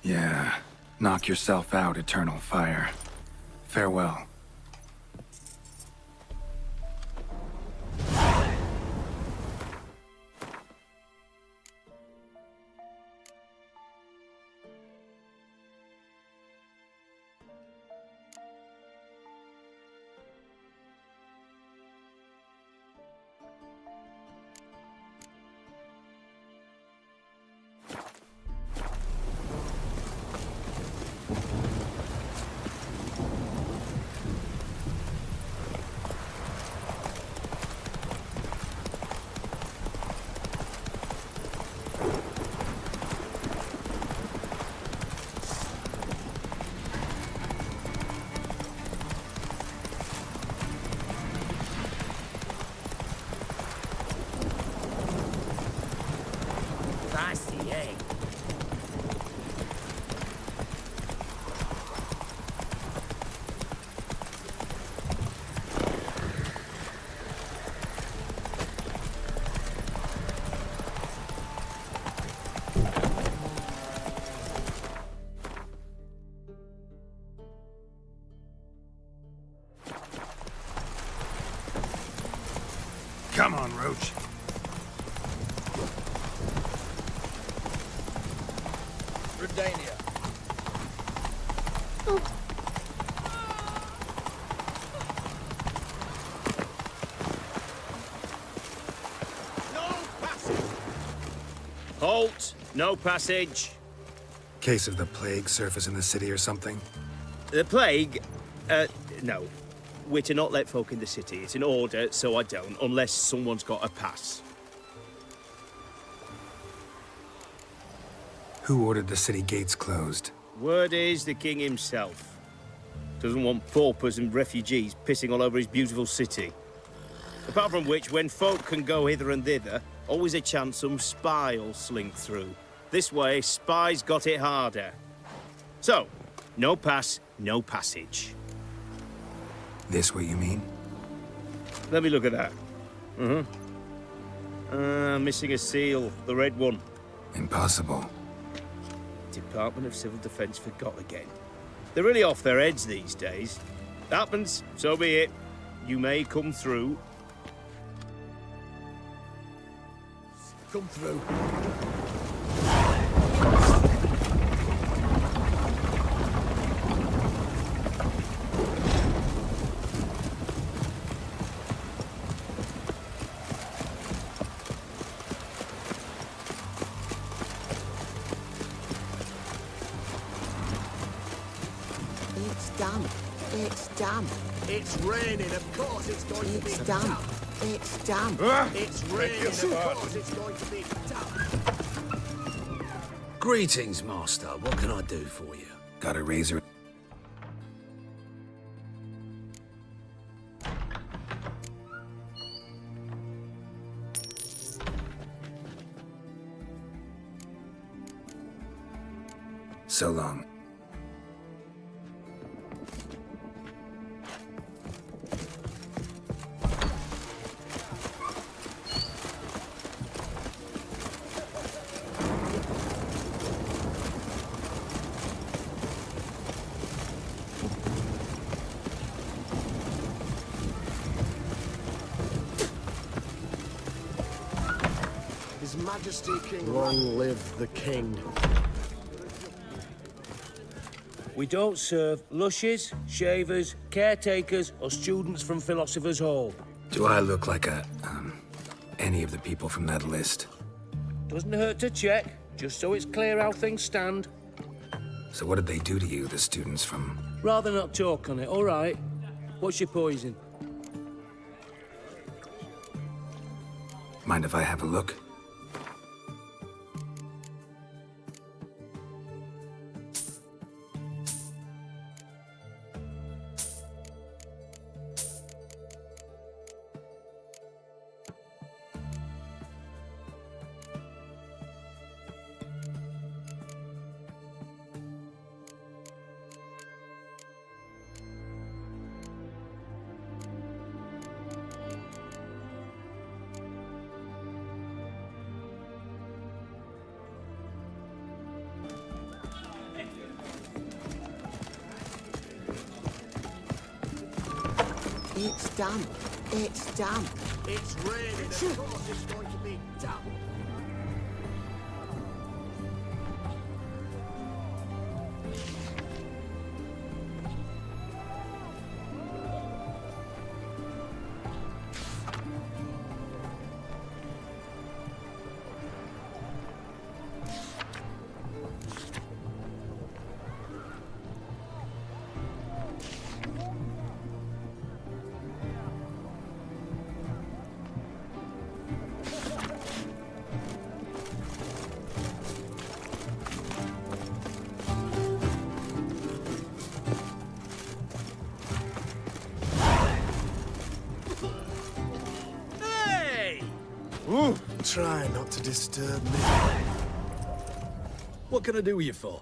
Yeah. Knock yourself out, Eternal Fire. Farewell. Come on, Roach. Redania. Halt! No passage. Case of the plague surface in the city or something? The plague? No. We're to not let folk in the city. It's an order, so I don't, unless someone's got a pass. Who ordered the city gates closed? Word is the king himself. Doesn't want paupers and refugees pissing all over his beautiful city. Apart from which, when folk can go hither and thither, always a chance some spy'll slink through. This way, spies got it harder. So, no pass, no passage. This what you mean? Let me look at that. Missing a seal, the red one. Impossible. Department of Civil Defense forgot again. They're really off their heads these days. Happens, so be it. You may come through. Come through. It's damp. It's damp. It's raining, of course it's going to be damp. It's damp. It's raining, of course it's going to be damp. Greetings, Master. What can I do for you? Got a razor? So long. His Majesty King. Long live the king. We don't serve lushes, shavers, caretakers, or students from Philosopher's Hall. Do I look like any of the people from that list? Doesn't hurt to check, just so it's clear how things stand. So what did they do to you, the students from... Rather not talk on it, all right? What's your poison? Mind if I have a look? It's damp. It's damp. It's raining. Of course it's going to be damp. Ooh, try not to disturb me. What can I do with you for?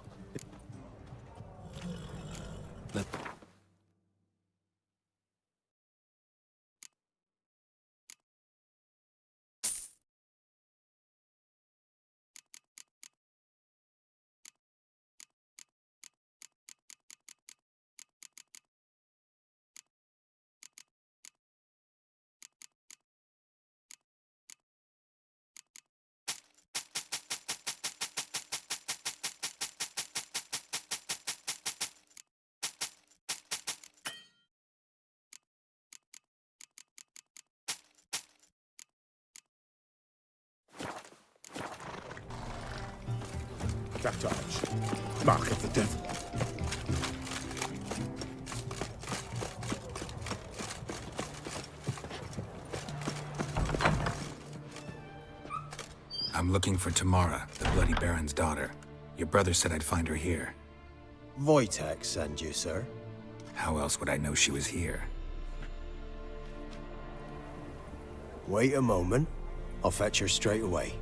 That arch. Mark of the devil. I'm looking for Tamara, the Bloody Baron's daughter. Your brother said I'd find her here. Wojtek sent you, sir. How else would I know she was here? Wait a moment. I'll fetch her straight away.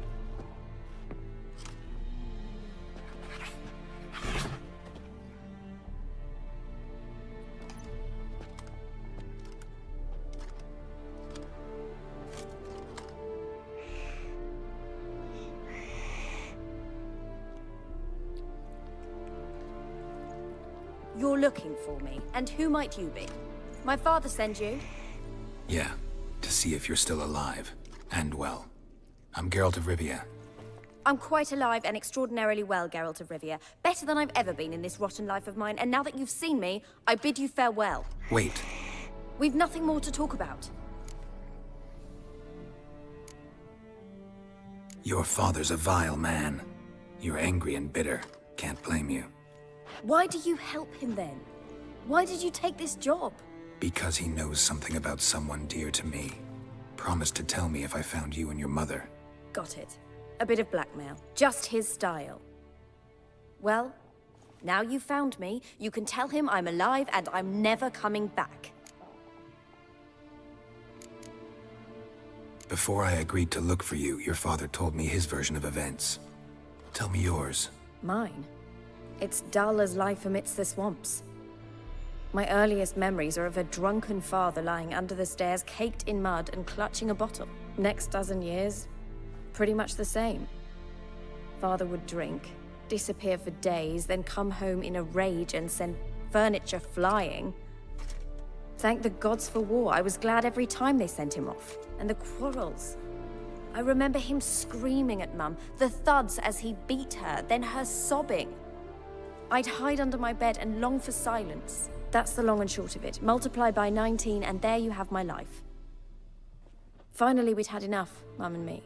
You're looking for me, and who might you be? My father sent you? Yeah, to see if you're still alive. And well. I'm Geralt of Rivia. I'm quite alive and extraordinarily well, Geralt of Rivia. Better than I've ever been in this rotten life of mine, and now that you've seen me, I bid you farewell. Wait. We've nothing more to talk about. Your father's a vile man. You're angry and bitter. Can't blame you. Why do you help him then? Why did you take this job? Because he knows something about someone dear to me. Promised to tell me if I found you and your mother. Got it. A bit of blackmail. Just his style. Well, now you've found me, you can tell him I'm alive and I'm never coming back. Before I agreed to look for you, your father told me his version of events. Tell me yours. Mine? It's dull as life amidst the swamps. My earliest memories are of a drunken father lying under the stairs, caked in mud and clutching a bottle. Next dozen years, pretty much the same. Father would drink, disappear for days, then come home in a rage and send furniture flying. Thank the gods for war. I was glad every time they sent him off. And the quarrels. I remember him screaming at Mum, the thuds as he beat her, then her sobbing. I'd hide under my bed and long for silence. That's the long and short of it. Multiply by 19 and there you have my life. Finally, we'd had enough, Mum and me.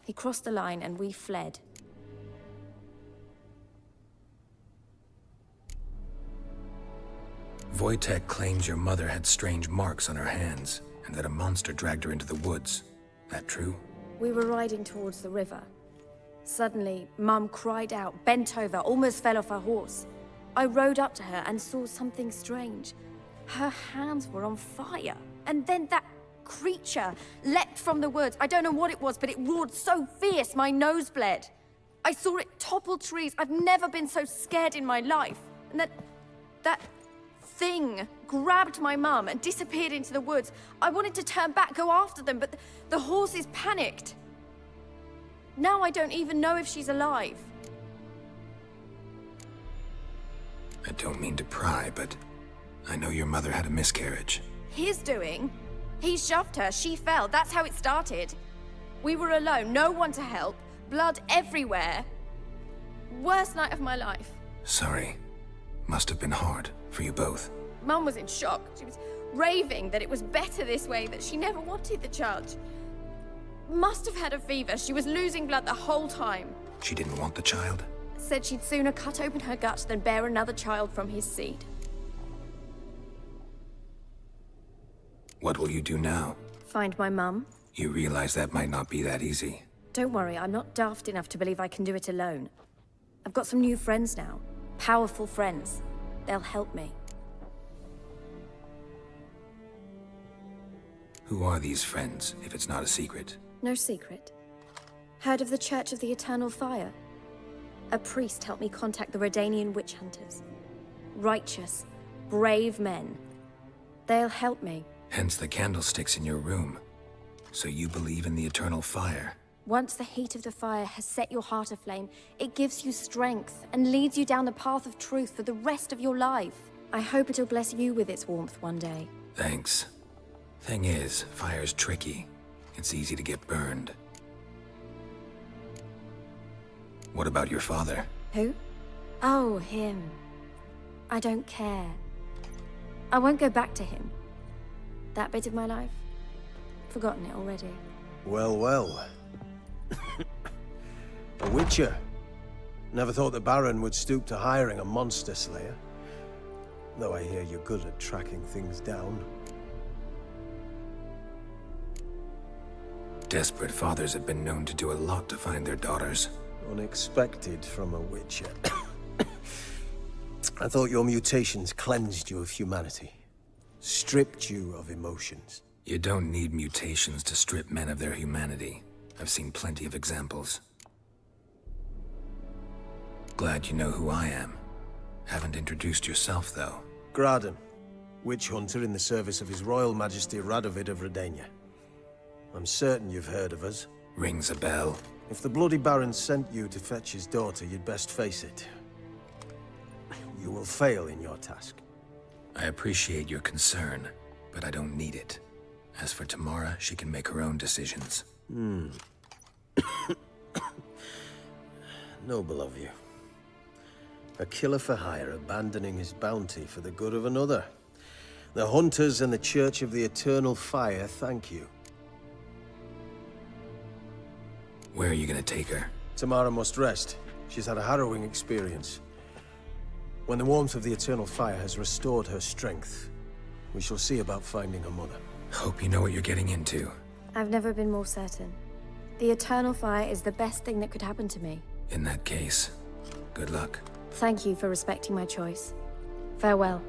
He crossed the line and we fled. Wojtek claims your mother had strange marks on her hands, and that a monster dragged her into the woods. That true? We were riding towards the river. Suddenly, Mum cried out, bent over, almost fell off her horse. I rode up to her and saw something strange. Her hands were on fire. And then that creature leapt from the woods. I don't know what it was, but it roared so fierce my nose bled. I saw it topple trees. I've never been so scared in my life. And that thing grabbed my mum and disappeared into the woods. I wanted to turn back, go after them, but the horses panicked. Now I don't even know if she's alive. I don't mean to pry, but I know your mother had a miscarriage. his doing. He shoved her, she fell. That's how it started. We were alone, no one to help, blood everywhere. Worst night of my life. Sorry. Must have been hard for you both. Mum was in shock. She was raving that it was better this way, that she never wanted the child. Must have had a fever. She was losing blood the whole time. She didn't want the child? Said she'd sooner cut open her gut than bear another child from his seed. What will you do now? Find my mum. You realize that might not be that easy. Don't worry, I'm not daft enough to believe I can do it alone. I've got some new friends now. Powerful friends. They'll help me. Who are these friends, if it's not a secret? No secret. Heard of the Church of the Eternal Fire? A priest helped me contact the Redanian witch hunters. Righteous, brave men. They'll help me. Hence the candlesticks in your room. So you believe in the eternal fire? Once the heat of the fire has set your heart aflame, it gives you strength and leads you down the path of truth for the rest of your life. I hope it'll bless you with its warmth one day. Thanks. Thing is, fire's tricky. It's easy to get burned. What about your father? Who? Oh, him. I don't care. I won't go back to him. That bit of my life? Forgotten it already. Well, well. A witcher. Never thought the Baron would stoop to hiring a monster slayer. Though I hear you're good at tracking things down. Desperate fathers have been known to do a lot to find their daughters. Unexpected from a witcher. I thought your mutations cleansed you of humanity. Stripped you of emotions. You don't need mutations to strip men of their humanity. I've seen plenty of examples. Glad you know who I am. Haven't introduced yourself, though. Graden, witch hunter in the service of His Royal Majesty Radovid of Redania. I'm certain you've heard of us. Rings a bell. If the Bloody Baron sent you to fetch his daughter, you'd best face it. You will fail in your task. I appreciate your concern, but I don't need it. As for Tamara, she can make her own decisions. Noble of you. A killer for hire abandoning his bounty for the good of another. The Hunters and the Church of the Eternal Fire thank you. Where are you gonna take her? Tamara must rest. She's had a harrowing experience. When the warmth of the Eternal Fire has restored her strength, we shall see about finding her mother. Hope you know what you're getting into. I've never been more certain. The Eternal Fire is the best thing that could happen to me. In that case, good luck. Thank you for respecting my choice. Farewell.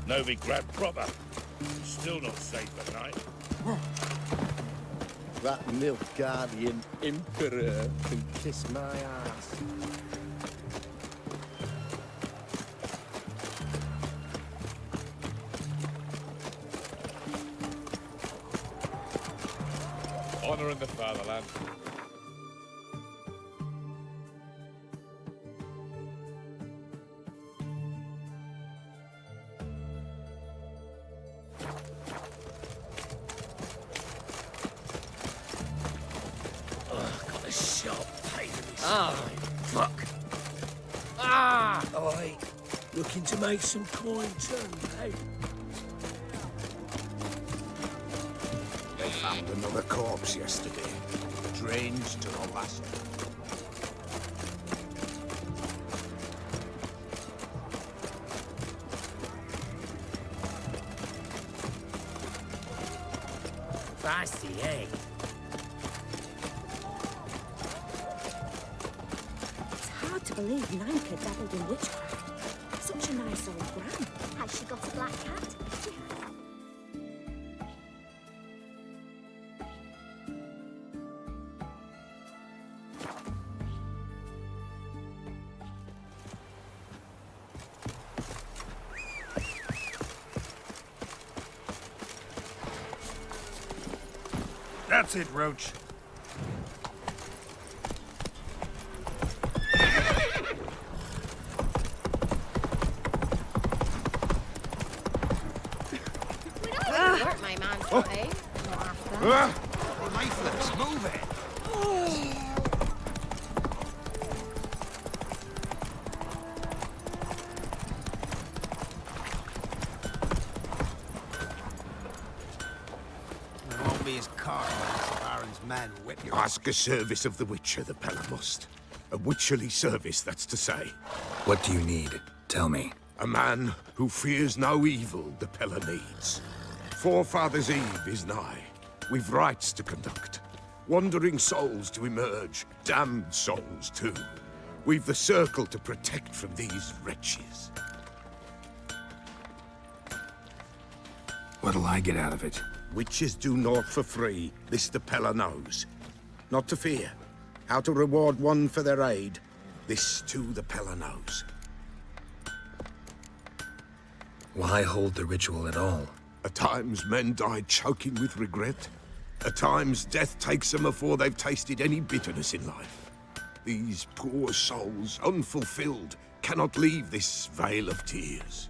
Novi grabbed proper. Still not safe at night. That Nilfgaardian Emperor can kiss my ass. Honor in the fatherland. Got a sharp pain in his Ah, spine. fuck. Looking to make some coin too, eh? They found another corpse yesterday. Drenched to the last. Feisty, eh? It's hard to believe Nanka dabbled in witchcraft. Such a nice old gran. Has she got a black cat? That's it, Roach. Hurt my man's body. Lifeless, move it! It won't be his car when the Baron's men whip you. Ask a service of the Witcher, the Pella must. A witcherly service, that's to say. What do you need? Tell me. A man who fears no evil the Pella needs. Forefathers' Eve is nigh. We've rites to conduct. Wandering souls to emerge. Damned souls, too. We've the circle to protect from these wretches. What'll I get out of it? Witches do naught for free. This the Pella knows. Not to fear. How to reward one for their aid. This too the Pella knows. Why hold the ritual at all? At times men die choking with regret. At times death takes them before they've tasted any bitterness in life. These poor souls, unfulfilled, cannot leave this vale of tears.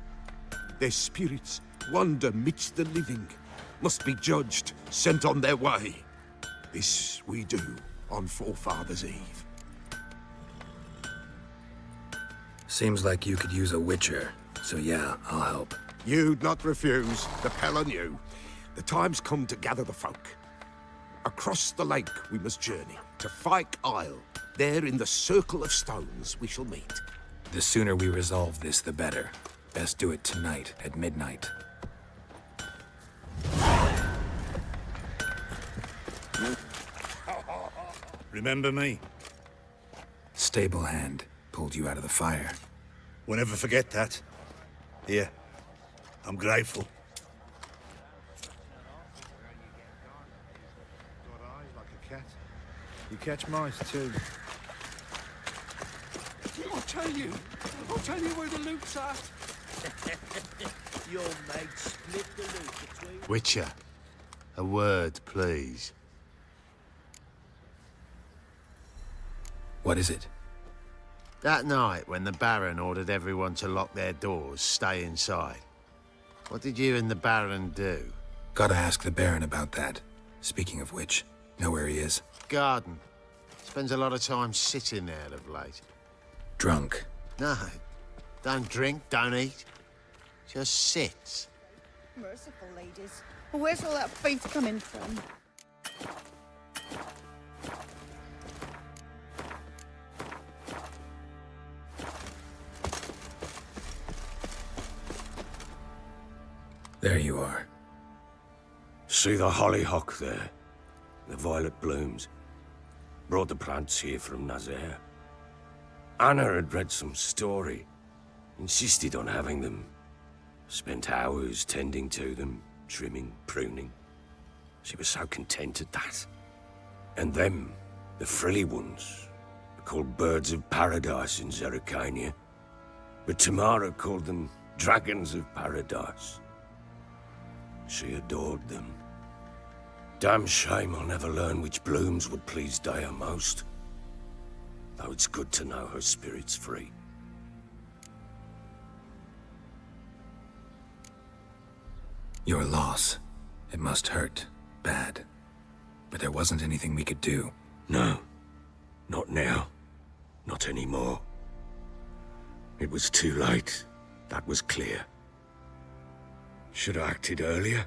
Their spirits wander midst the living, must be judged, sent on their way. This we do on Forefathers' Eve. Seems like you could use a witcher, so yeah, I'll help. You'd not refuse, the Pella knew. The time's come to gather the folk. Across the lake we must journey, to Fyke Isle. There in the circle of stones we shall meet. The sooner we resolve this, the better. Best do it tonight, at midnight. Remember me? Stable hand pulled you out of the fire. We'll never forget that. Here, I'm grateful. Got eyes like a cat. You catch mice too. I'll tell you where the loot's at. Your mate split the loot between... Witcher, a word, please. What is it? That night when the Baron ordered everyone to lock their doors, stay inside. What did you and the Baron do? Gotta ask the Baron about that. Speaking of which, know where he is? Garden. Spends a lot of time sitting there of late. Drunk. No. Don't drink, don't eat. Just sits. Merciful ladies. Where's all that faith coming from? There you are. See the hollyhock there? The violet blooms. Brought the plants here from Nazaire. Anna had read some story. Insisted on having them. Spent hours tending to them, trimming, pruning. She was so content at that. And them, the frilly ones, are called birds of paradise in Zerrikania. But Tamara called them dragons of paradise. She adored them. Damn shame I'll never learn which blooms would please Dea most. Though it's good to know her spirit's free. Your loss. It must hurt. Bad. But there wasn't anything we could do. No. Not now. Not anymore. It was too late. That was clear. Should have acted earlier.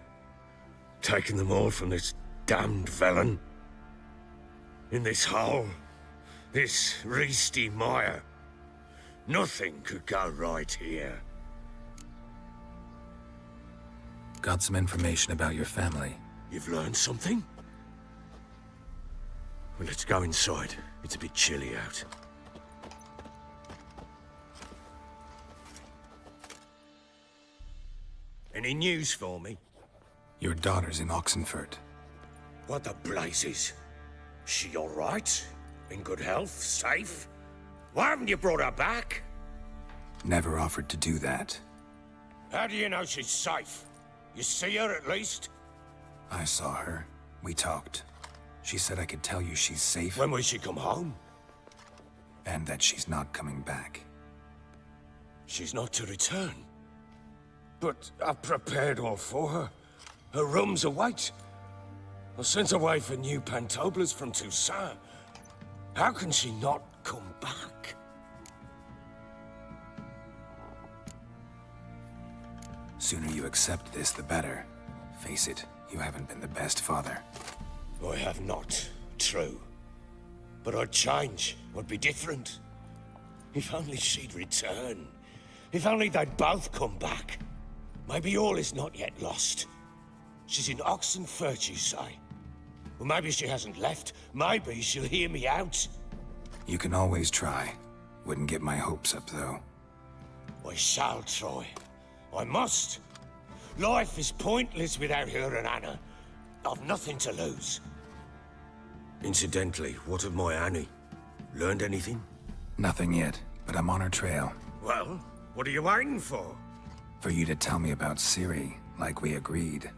Taken them all from this damned felon. In this hole. This reesty mire. Nothing could go right here. Got some information about your family. You've learned something? Well, let's go inside. It's a bit chilly out. Any news for me? Your daughter's in Oxenfurt. What the blazes? She all right? In good health? Safe? Why haven't you brought her back? Never offered to do that. How do you know she's safe? You see her at least? I saw her. We talked. She said I could tell you she's safe. When will she come home? And that she's not coming back. She's not to return. But I've prepared all for her. Her rooms await. I sent away for new pantoblas from Toussaint. How can she not come back? Sooner you accept this, the better. Face it, you haven't been the best father. I have not, true. But I'd change, I'd be different. If only she'd return. If only they'd both come back. Maybe all is not yet lost. She's in Oxenfurt, you say? Well, maybe she hasn't left. Maybe she'll hear me out. You can always try. Wouldn't get my hopes up, though. I shall try. I must. Life is pointless without her and Anna. I've nothing to lose. Incidentally, what of my Annie? Learned anything? Nothing yet, but I'm on her trail. Well, what are you waiting for? For you to tell me about Ciri, like we agreed.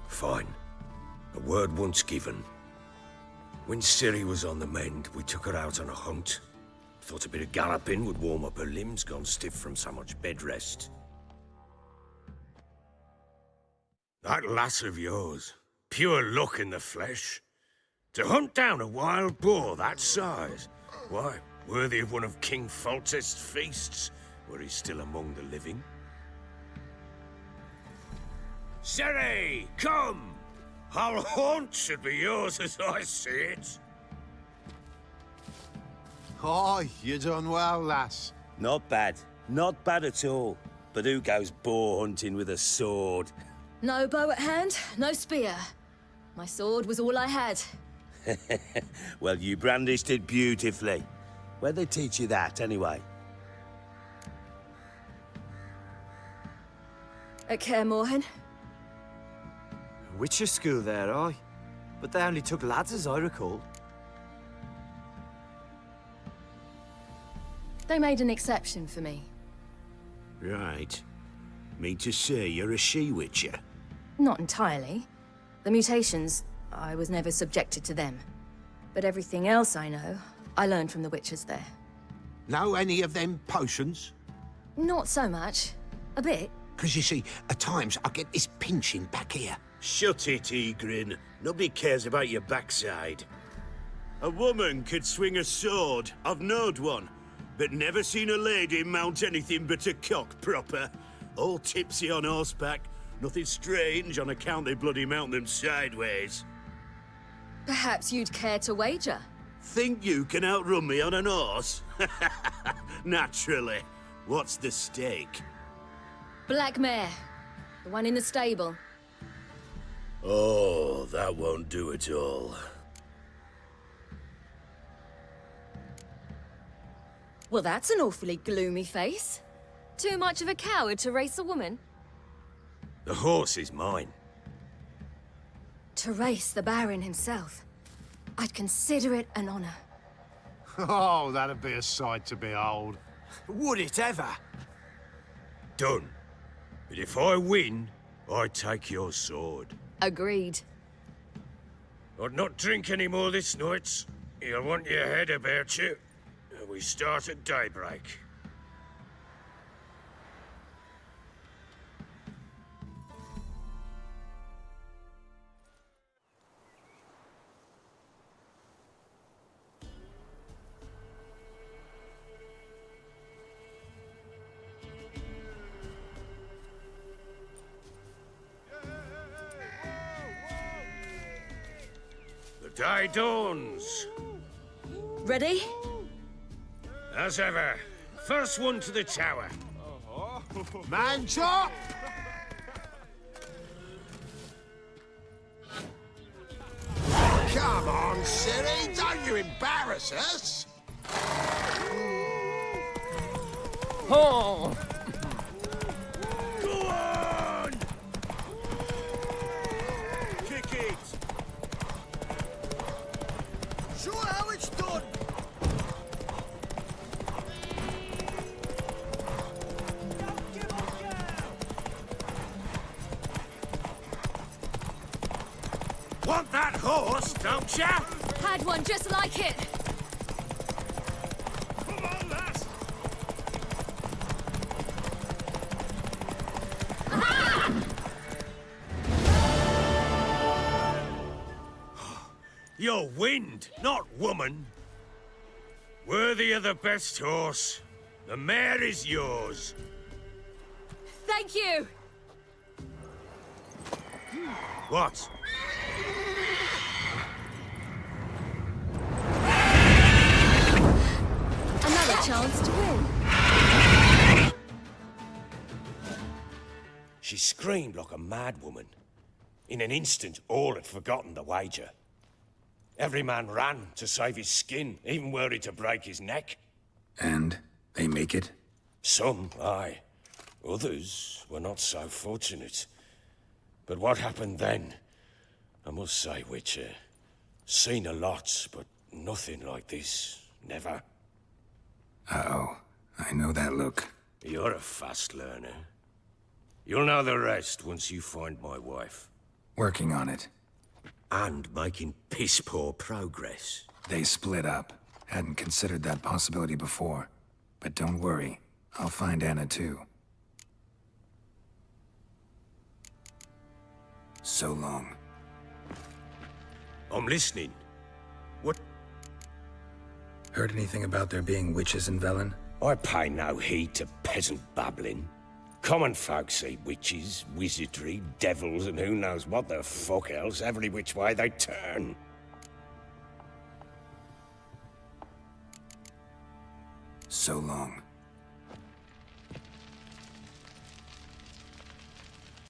Fine. A word once given. When Ciri was on the mend, we took her out on a hunt. Thought a bit of galloping would warm up her limbs, gone stiff from so much bed rest. That lass of yours, pure luck in the flesh. To hunt down a wild boar that size, why, worthy of one of King Foltest's feasts, were he still among the living. Ciri, come! Our haunt should be yours as I see it. Oh, you done well, lass. Not bad. Not bad at all. But who goes boar hunting with a sword? No bow at hand, no spear. My sword was all I had. Well, you brandished it beautifully. Where'd they teach you that, anyway? At Kaer Morhen. Witcher school there, aye. But they only took lads, as I recall. They made an exception for me. Right. Mean to say you're a she-witcher? Not entirely. The mutations, I was never subjected to them. But everything else I know, I learned from the witchers there. Know any of them potions? Not so much. A bit. 'Cause you see, at times I get this pinching back here. Shut it, Egrin. Nobody cares about your backside. A woman could swing a sword. I've knowed one. But never seen a lady mount anything but a cock proper. All tipsy on horseback. Nothing strange on account they bloody mount them sideways. Perhaps you'd care to wager? Think you can outrun me on an horse? Naturally. What's the stake? Black mare. The one in the stable. Oh, that won't do at all. Well, that's an awfully gloomy face. Too much of a coward to race a woman? The horse is mine. To race the Baron himself. I'd consider it an honor. Oh, that'd be a sight to behold. Would it ever? Done. But if I win, I take your sword. Agreed. I'd not drink any more this night. You'll want your head about you. We start at daybreak. Day dawns. Ready? As ever. First one to the tower. Man chop! Come on, Siri, don't you embarrass us! Oh! Go on! Kick it! Show how it's done! Want that horse, don't ya? Had one just like it. Come on, lass! You're wind, not woman. Worthy of the best horse. The mare is yours. Thank you. What? Another chance to win. She screamed like a mad woman. In an instant, all had forgotten the wager. Every man ran to save his skin, even worried to break his neck. And they make it? Some, aye. Others were not so fortunate. But what happened then? I must say, Witcher, seen a lot, but nothing like this. Never. Uh-oh. I know that look. You're a fast learner. You'll know the rest once you find my wife. Working on it. And making piss-poor progress. They split up. Hadn't considered that possibility before. But don't worry. I'll find Anna too. So long. I'm listening. What? Heard anything about there being witches in Velen? I pay no heed to peasant babbling. Common folk see witches, wizardry, devils, and who knows what the fuck else every which way they turn. So long.